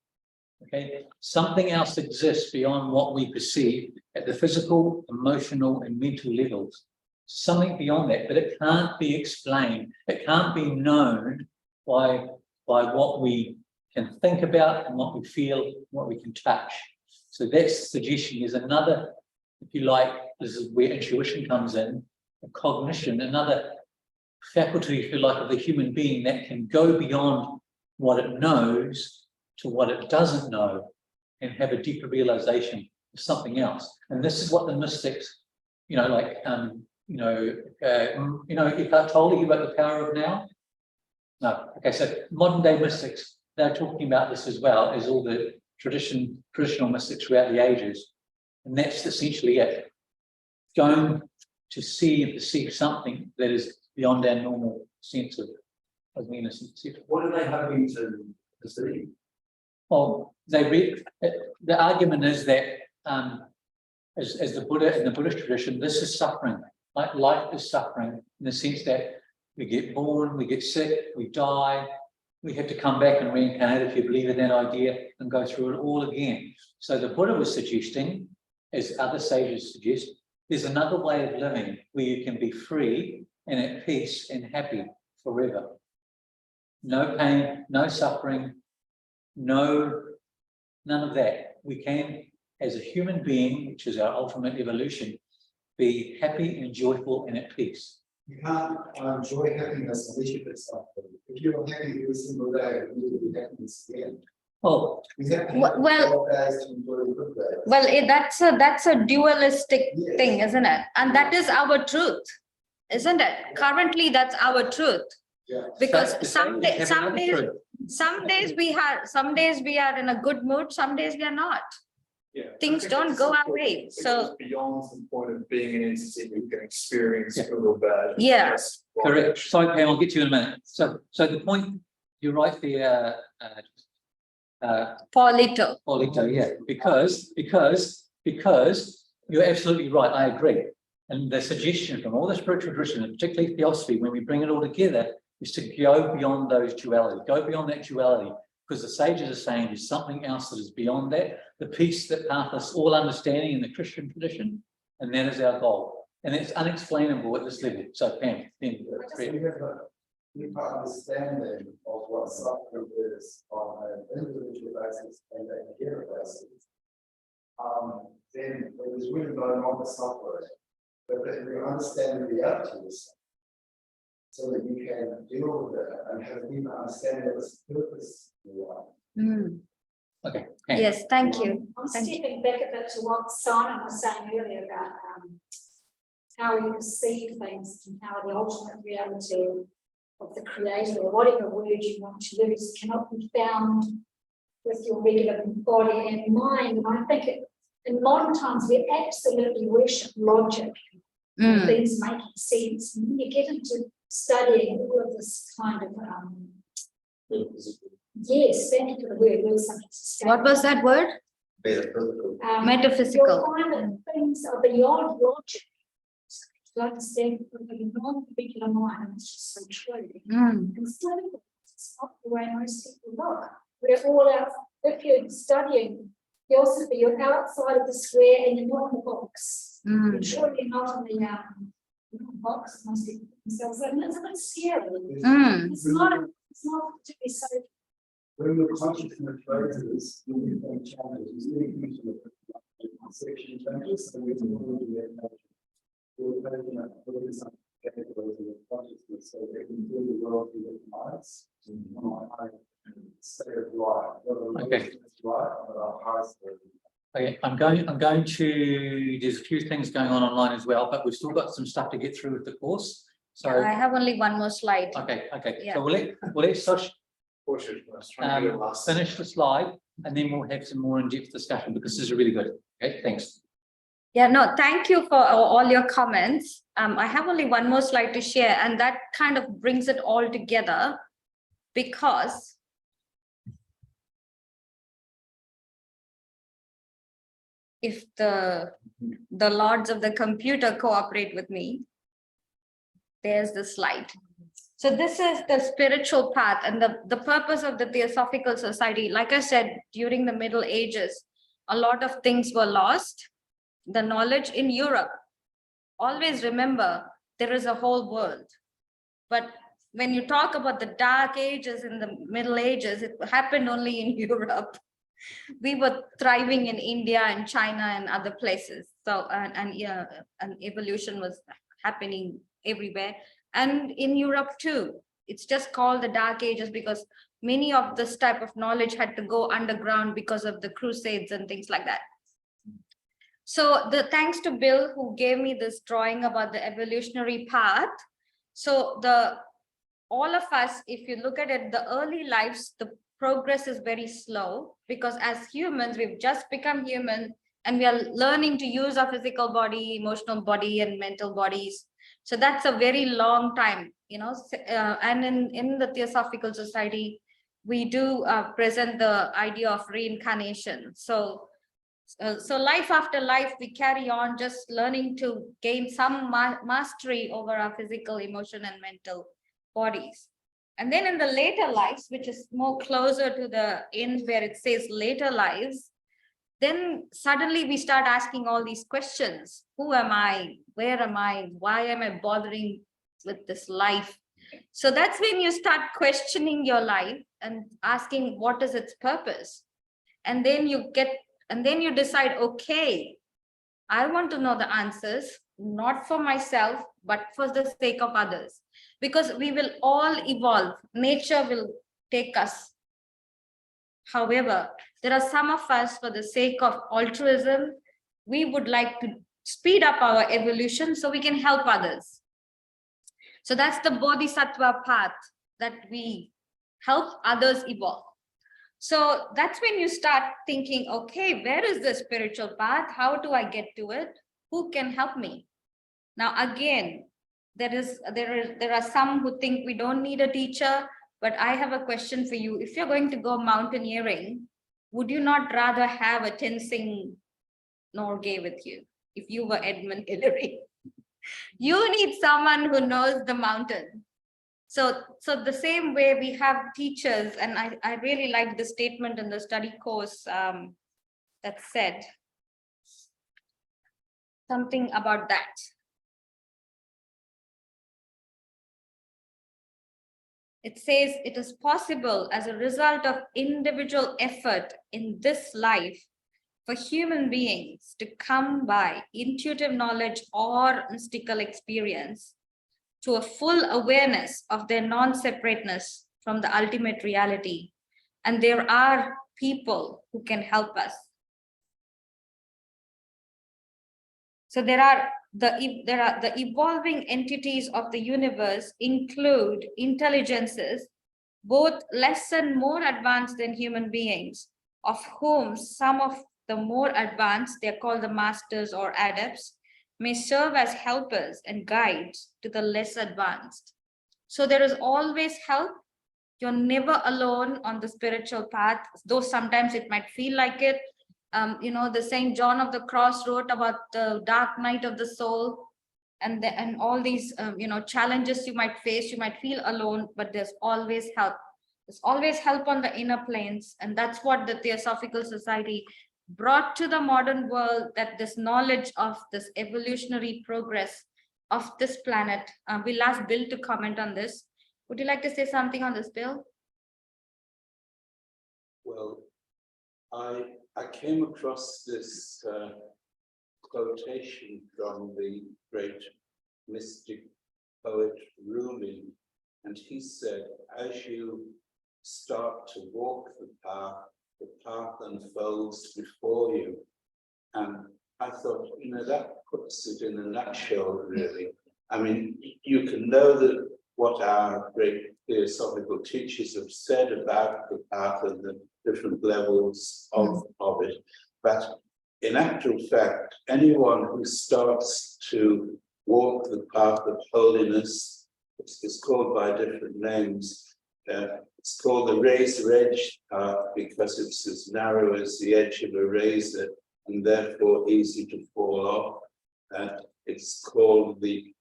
Okay, something else exists beyond what we perceive at the physical, emotional, and mental levels. Something beyond that, but it can't be explained. It can't be known by what we can think about and what we feel, what we can touch. So that's suggestion is another, if you like, this is where intuition comes in, cognition, another faculty, if you like, of the human being that can go beyond what it knows to what it doesn't know and have a deeper realization of something else. And this is what the mystics, like, if I told you about the power of now, no. Okay, so modern day mystics, they're talking about this as well as all the traditional mystics throughout the ages. And that's essentially it. Going to see and perceive something that is beyond our normal sense of innocence. What are they hoping to see? Well, the argument is that as the Buddha in the Buddhist tradition, this is suffering. Like life is suffering in the sense that we get born, we get sick, we die, we have to come back and reincarnate, if you believe in that idea, and go through it all again. So the Buddha was suggesting, as other sages suggest, there's another way of living where you can be free and at peace and happy forever. No pain, no suffering, none of that. We can, as a human being, which is our ultimate evolution, be happy and joyful and at peace. You can't enjoy happiness unless you get suffering. If you're happy every single day, you will be happiness again. Oh, That's a dualistic thing, isn't it? And that is our truth, isn't it? Currently, that's our truth. Yeah. Because some days we are in a good mood, some days we are not. Yeah. Things don't go our way. It's So just beyond the point of being an entity you can experience Yeah. good or bad. Yeah. That's what- correct. Sorry, Pam, I'll get to you in a minute. So the point, you're right there, Paulito. Paulito, yeah, because you're absolutely right, I agree. And the suggestion from all the spiritual traditions, and particularly Theosophy, when we bring it all together, is to go beyond those duality, go beyond that duality, because the sages are saying there's something else that is beyond that, the peace that passeth all understanding in the Christian tradition, and that is our goal. And it's unexplainable at this level. So Pam, then, We have a deeper understanding of what suffering is on an individual basis and a together basis. Then there is really no longer suffering. But if you understand the reality of suffering, so that you can deal with it and have a deeper understanding of its purpose in your life. Mm. okay, Pam. Yes, thank you. I'm Thank you. stepping back a bit to what Simon was saying earlier about how you perceive things and how the ultimate reality of the creator, or whatever word you want to use, cannot be found with your regular body and mind. And I think in modern times we absolutely worship logic, and things making sense. And when you get into studying all of this kind of yes, thank you for the word. What was that word? Metaphysical. You'll find that things are beyond logic. To understand the non-particular mind, and it's just so true. And studying it's not the way most people look. We're all out, if you're studying Theosophy, you're outside of the square and you're not in the box. You're surely not in the box, most people themselves. And it's a bit scary. It's not particularly safe. When your consciousness raises, you can challenges, you need to conception changes, and we can hold that. We're taking up some categories of consciousness so that we can do the world through the minds, state of life. Okay. Right, but our hearts are. Okay, I'm going to, there's a few things going on online as well, but we've still got some stuff to get through with the course. So I have only one more slide. okay. Yeah. So we'll let Sush Trying to get it last. finish the slide, and then we'll have some more in-depth discussion, because this is really good. Okay, thanks. Yeah, no, thank you for all your comments. I have only one more slide to share, and that kind of brings it all together, because if the lords of the computer cooperate with me, there's the slide. So this is the spiritual path and the purpose of the Theosophical Society. Like I said, during the Middle Ages, a lot of things were lost. The knowledge in Europe, always remember, there is a whole world. But when you talk about the dark ages in the Middle Ages, it happened only in Europe. We were thriving in India and China and other places. So, yeah, and evolution was happening everywhere. And in Europe too. It's just called the Dark Ages because many of this type of knowledge had to go underground because of the Crusades and things like that. So thanks to Bill, who gave me this drawing about the evolutionary path. So all of us, if you look at it, the early lives, the progress is very slow because as humans, we've just become human and we are learning to use our physical body, emotional body, and mental bodies. So that's a very long time, you know. And in the Theosophical Society, we do present the idea of reincarnation. So life after life, we carry on just learning to gain some mastery over our physical, emotion, and mental bodies. And then in the later lives, which is more closer to the end where it says later lives, then suddenly we start asking all these questions. Who am I? Where am I? Why am I bothering with this life? So that's when you start questioning your life and asking what is its purpose. And then you decide, okay, I want to know the answers, not for myself, but for the sake of others. Because we will all evolve. Nature will take us. However, there are some of us, for the sake of altruism, we would like to speed up our evolution so we can help others. So that's the Bodhisattva path, that we help others evolve. So that's when you start thinking, okay, where is the spiritual path? How do I get to it? Who can help me? Now, again, there are some who think we don't need a teacher, but I have a question for you. If you're going to go mountaineering, would you not rather have a Tenzing Norgay with you if you were Edmund Hillary? You need someone who knows the mountain. So the same way we have teachers, and I really like the statement in the study course that said something about that. It says it is possible as a result of individual effort in this life for human beings to come by intuitive knowledge or mystical experience to a full awareness of their non-separateness from the ultimate reality. And there are people who can help us. So the evolving entities of the universe include intelligences, both less and more advanced than human beings, of whom some of the more advanced, they're called the masters or adepts, may serve as helpers and guides to the less advanced. So there is always help. You're never alone on the spiritual path, though sometimes it might feel like it. You know, the Saint John of the Cross wrote about the dark night of the soul, and all these challenges you might face. You might feel alone, but there's always help. There's always help on the inner planes, and that's what the Theosophical Society brought to the modern world, that this knowledge of this evolutionary progress of this planet. We'll ask Bill to comment on this. Would you like to say something on this, Bill? Well, I came across this quotation from the great mystic poet Rumi, and he said, as you start to walk the path unfolds before you. And I thought, that puts it in a nutshell, really. I mean, you can know that what our great theosophical teachers have said about the path and the different levels of it. But in actual fact, anyone who starts to walk the path of holiness, it's called by different names. It's called the razor edge path because it's as narrow as the edge of a razor and therefore easy to fall off. It's called the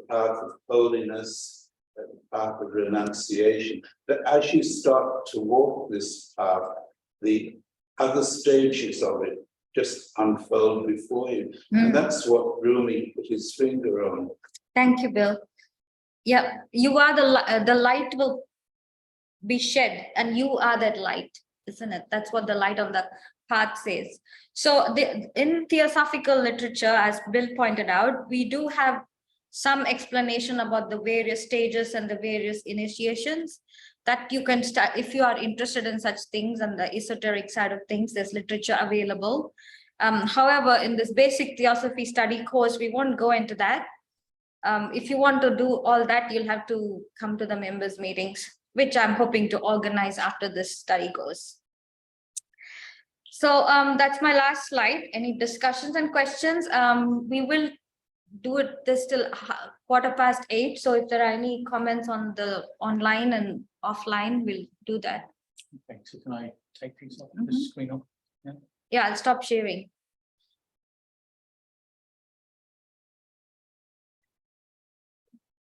path of holiness, the path of renunciation. But as you start to walk this path, the other stages of it just unfold before you. And that's what Rumi put his finger on. Thank you, Bill. Yeah, you are the light will be shed, and you are that light, isn't it? That's what the light on the path says. So in theosophical literature, as Bill pointed out, we do have some explanation about the various stages and the various initiations that you can start if you are interested in such things and the esoteric side of things. There's literature available. However, in this basic theosophy study course, we won't go into that. If you want to do all that, you'll have to come to the members meetings, which I'm hoping to organize after this study course. So that's my last slide. Any discussions and questions? We will do it this till 8:15. So if there are any comments on the online and offline, we'll do that. Okay, so can I take these off the screen off? Yeah, I'll stop sharing.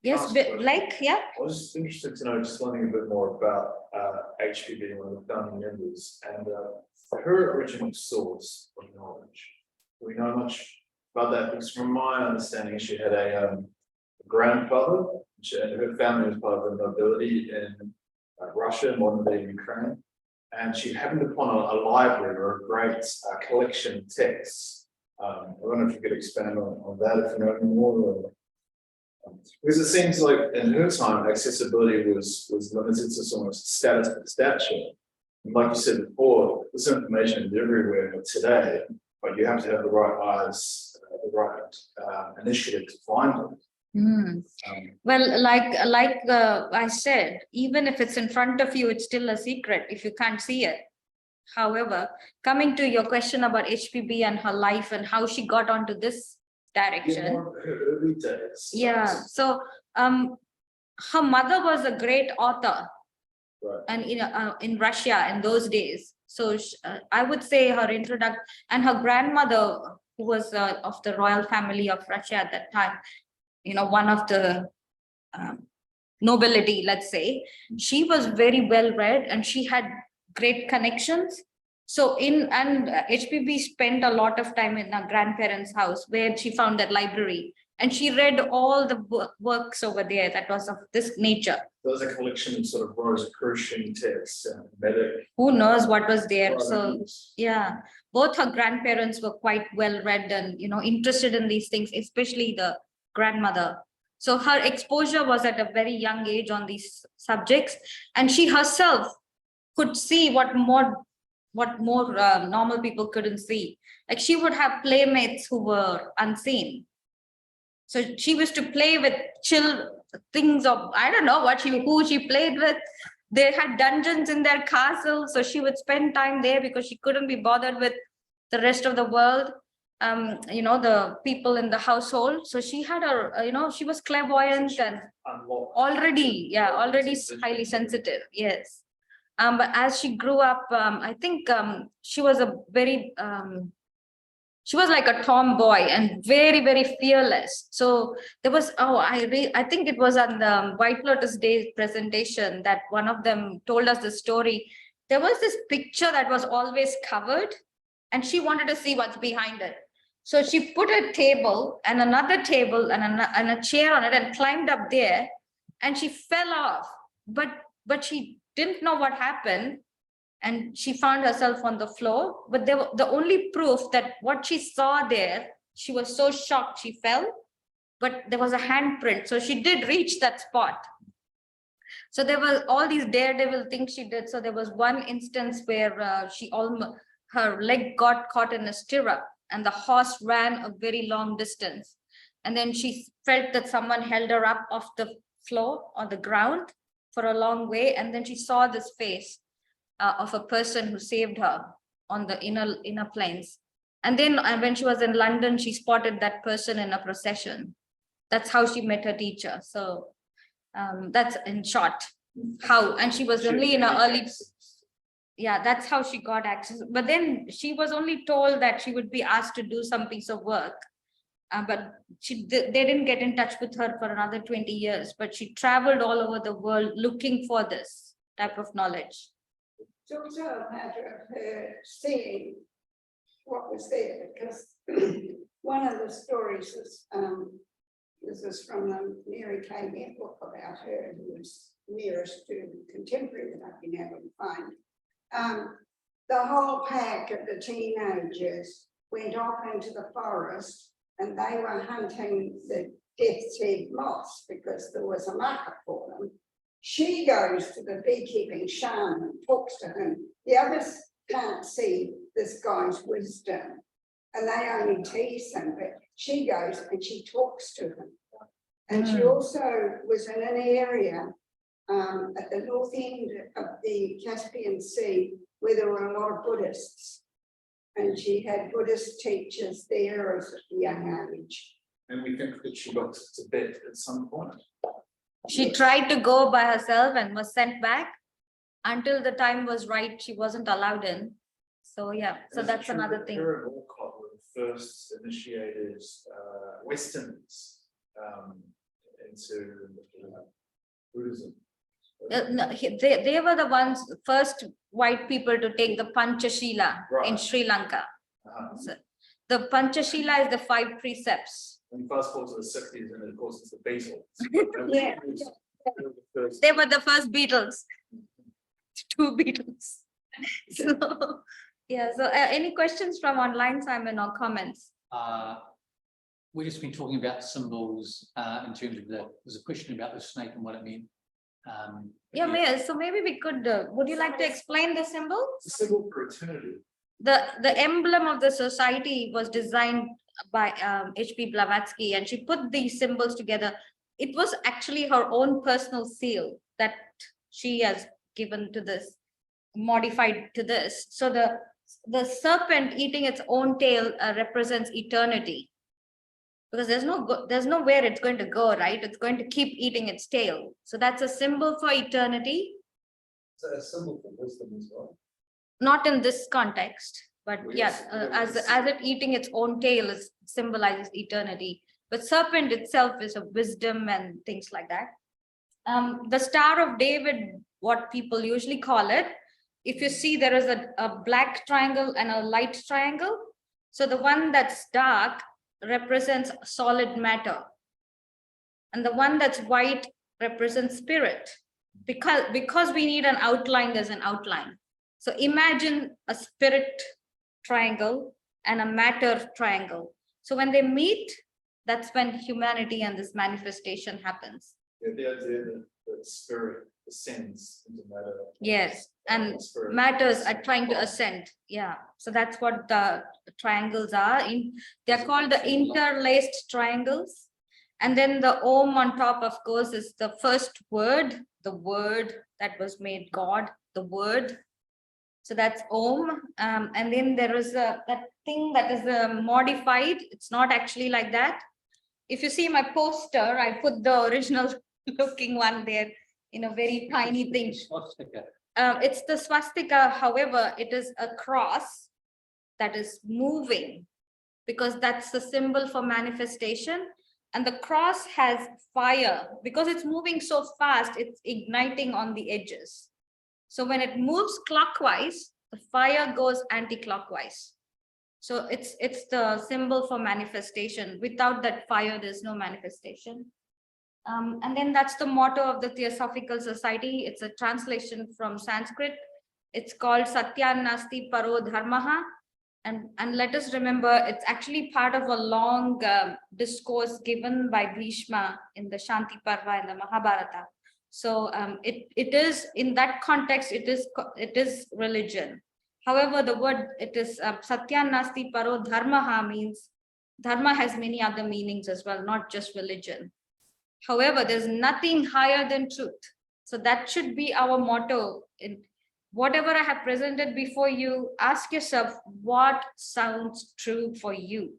Yes, like, yeah. I was just interested to know just learning a bit more about HPB and one of the founding members and her original source of knowledge. Do we know much about that? Because from my understanding, she had a grandfather, and her family was part of the nobility in Russia, modern day Ukraine, and she happened upon a library or a great collection of texts. I don't know if you could expand on that if you know any more. Or, because it seems like in her time, accessibility was limited to someone's status and stature. And like you said before, this information is everywhere today, but you have to have the right eyes, the right initiative to find it. Well, like I said, even if it's in front of you, it's still a secret if you can't see it. However, coming to your question about HPB and her life and how she got onto this direction. Her early days. Yeah, so her mother was a great author, right. And in Russia in those days. So I would say her introduction, and her grandmother, who was of the royal family of Russia at that time, one of the nobility, let's say, she was very well read and she had great connections. So HPB spent a lot of time in her grandparents' house where she found that library, and she read all the works over there that was of this nature. There was a collection of sort of Rosicrucian texts and Medic. Who knows what was there? So yeah, both her grandparents were quite well read and interested in these things, especially the grandmother. So her exposure was at a very young age on these subjects, and she herself could see what more normal people couldn't see. Like she would have playmates who were unseen. So she used to play with chill things of, I don't know who she played with. They had dungeons in their castle, so she would spend time there because she couldn't be bothered with the rest of the world. The people in the household. So she had she was clairvoyant and already highly sensitive. Yes. But as she grew up, I think she was she was like a tomboy and very, very fearless. So there was, I think it was on the White Lotus Day presentation that one of them told us the story. There was this picture that was always covered, and she wanted to see what's behind it. So she put a table and another table and a chair on it and climbed up there, and she fell off, but she didn't know what happened. And she found herself on the floor, but the only proof that what she saw there, she was so shocked she fell, but there was a handprint. So she did reach that spot. So there were all these daredevil things she did. So there was one instance where her leg got caught in a stirrup and the horse ran a very long distance. And then she felt that someone held her up off the floor or the ground for a long way. And then she saw this face of a person who saved her on the inner planes. And then when she was in London, she spotted that person in a procession. That's how she met her teacher. So that's in short how, and she was only in her early, that's how she got access. But then she was only told that she would be asked to do some piece of work. But they didn't get in touch with her for another 20 years, but she traveled all over the world looking for this type of knowledge. It's also a matter of her seeing what was there, because one of the stories is This is from the Mary Kay Bear book about her, who was nearest to contemporary that I've been able to find. The whole pack of the teenagers went off into the forest and they were hunting the death's head moths because there was a market for them. She goes to the beekeeping shaman and talks to him. The others can't see this guy's wisdom and they only tease him, but she goes and she talks to him. And she also was in an area at the north end of the Caspian Sea where there were a lot of Buddhists. And she had Buddhist teachers there at a young age. And we think that she got to Tibet at some point. She tried to go by herself and was sent back. Until the time was right, she wasn't allowed in. So yeah, so that's another thing. Her and Walcott were the first initiated Westerns into Buddhism. No, they were the ones, first white people to take the Panchashila in Right. Sri Lanka. So the Panchashila is the 5 precepts. And fast forward to the 60s, and of course it's the Beatles. Yeah. They were the first Beatles. 2 Beatles. So, yeah, so any questions from online, Simon, or comments? We've just been talking about symbols in terms of there's a question about the snake and what it meant. Yeah, so maybe we could, would you like to explain the symbol? It's a symbol for eternity. The emblem of the society was designed by H.P. Blavatsky, and she put these symbols together. It was actually her own personal seal that she has given to this, modified to this. So the serpent eating its own tail represents eternity, because there's nowhere it's going to go, right? It's going to keep eating its tail. So that's a symbol for eternity. It's a symbol for wisdom as well. Not in this context, but Well, yes, yes, as it eating its own tail is symbolizes eternity. But serpent itself is a wisdom and things like that. The Star of David, what people usually call it, if you see there is a black triangle and a light triangle. So the one that's dark represents solid matter, and the one that's white represents spirit, because we need an outline. There's an outline. So imagine a spirit triangle and a matter triangle. So when they meet, that's when humanity and this manifestation happens. The idea that spirit ascends into matter. Yes, and Spirit matters are trying to ascend. Yeah, so that's what the triangles are. They're called the interlaced triangles. And then the Om on top, of course, is the first word, the word that was made God, the word. So that's Om. And then there is that thing that is modified. It's not actually like that. If you see my poster, I put the original looking one there in a very tiny thing. Swastika. It's the swastika. However, it is a cross that is moving, because that's the symbol for manifestation. And the cross has fire, because it's moving so fast, it's igniting on the edges. So when it moves clockwise, the fire goes anti-clockwise. So it's the symbol for manifestation. Without that fire, there's no manifestation. And then that's the motto of the Theosophical Society. It's a translation from Sanskrit. It's called Satya Nasti Paro Dharmaha. And let us remember, it's actually part of a long discourse given by Bhishma in the Shanti Parva in the Mahabharata. So it is, in that context, it is religion. However, the word, it is Satya Nasti Paro Dharmaha means dharma has many other meanings as well, not just religion. However, there's nothing higher than truth. So that should be our motto. In whatever I have presented before you, ask yourself what sounds true for you.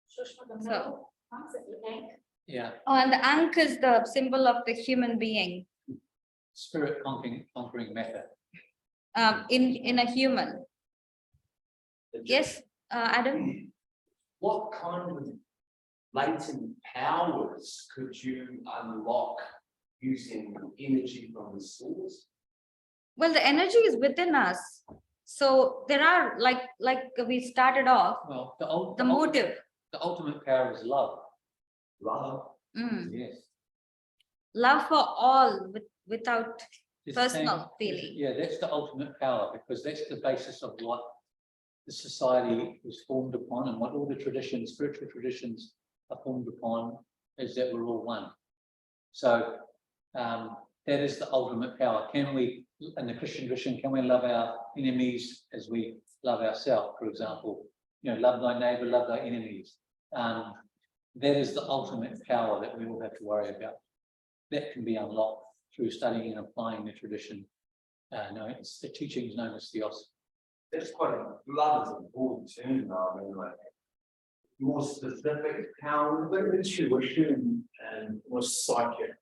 Sushma, the So- middle, comes at the egg. Yeah, Oh, and the Ankh is the symbol of the human being spirit conquering matter. in a human. Yes, Adam? What kind of latent powers could you unlock using energy from the source? Well, the energy is within us. So there are, like we started off, Well, the motive. The ultimate power is love. Love. Yes. Love for all without This personal thing- feeling. Yeah, that's the ultimate power, because that's the basis of what the society was formed upon, and what all the traditions, spiritual traditions, are formed upon, is that we're all one. So that is the ultimate power. Can we, in the Christian tradition, can we love our enemies as we love ourselves, for example? You know, love thy neighbor, love thy enemies. That is the ultimate power that we all have to worry about. That can be unlocked through studying and applying the tradition. No, it's the teachings known as Theosophy. That's quite a love is an important term, though. I mean, like more specific power. But intuition and more psychic.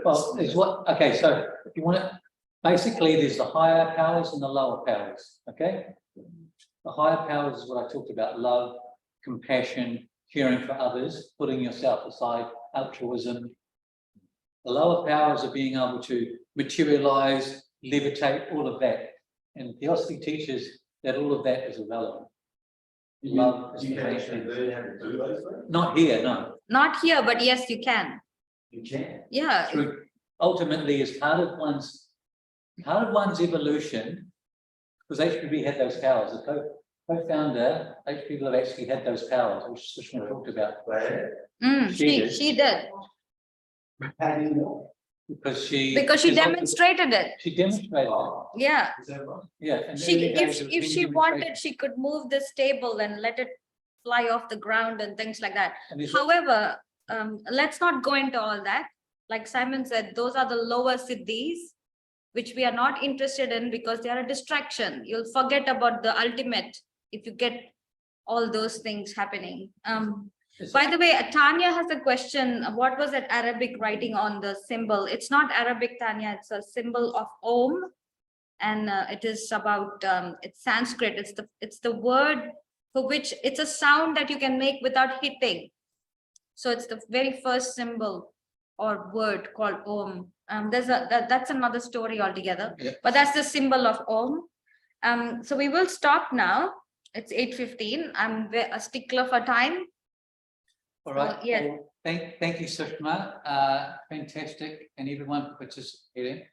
Well, it's what, okay, so if you want to, basically there's the higher powers and the lower powers, okay? The higher powers is what I talked about: love, compassion, caring for others, putting yourself aside, altruism. The lower powers are being able to materialize, levitate, all of that. And Theosophy teaches that all of that is irrelevant. Love is You the can main actually thing. learn how to do those things. Not here, no. Not here, but yes, you can. You can. Yeah. Through ultimately as part of one's evolution, because HPB had those powers. The co-founder, HPB have actually had those powers, which Sushma talked about. She did. How do you know? Because she Demonstrated it. She demonstrated it. Yeah. Is that right? Yeah. in the She, early if days, it was if being she demonstrated. wanted, she could move this table and let it fly off the ground and things like that. And is However, let's not go into all that. Like Simon said, those are the lower siddhis, which we are not interested in because they are a distraction. You'll forget about the ultimate if you get all those things happening. By the way, Tanya has a question. What was that Arabic writing on the symbol? It's not Arabic, Tanya. It's a symbol of Om, and it is about it's Sanskrit. It's the word for which it's a sound that you can make without hitting. So it's the very first symbol or word called Om. That's another story altogether. Yeah. But that's the symbol of Om. So we will stop now. It's 8:15. I'm a stickler for time. All right. Yeah. Well, thank you, Sushma. Fantastic, and everyone for participating.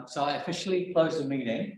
So I officially close the meeting.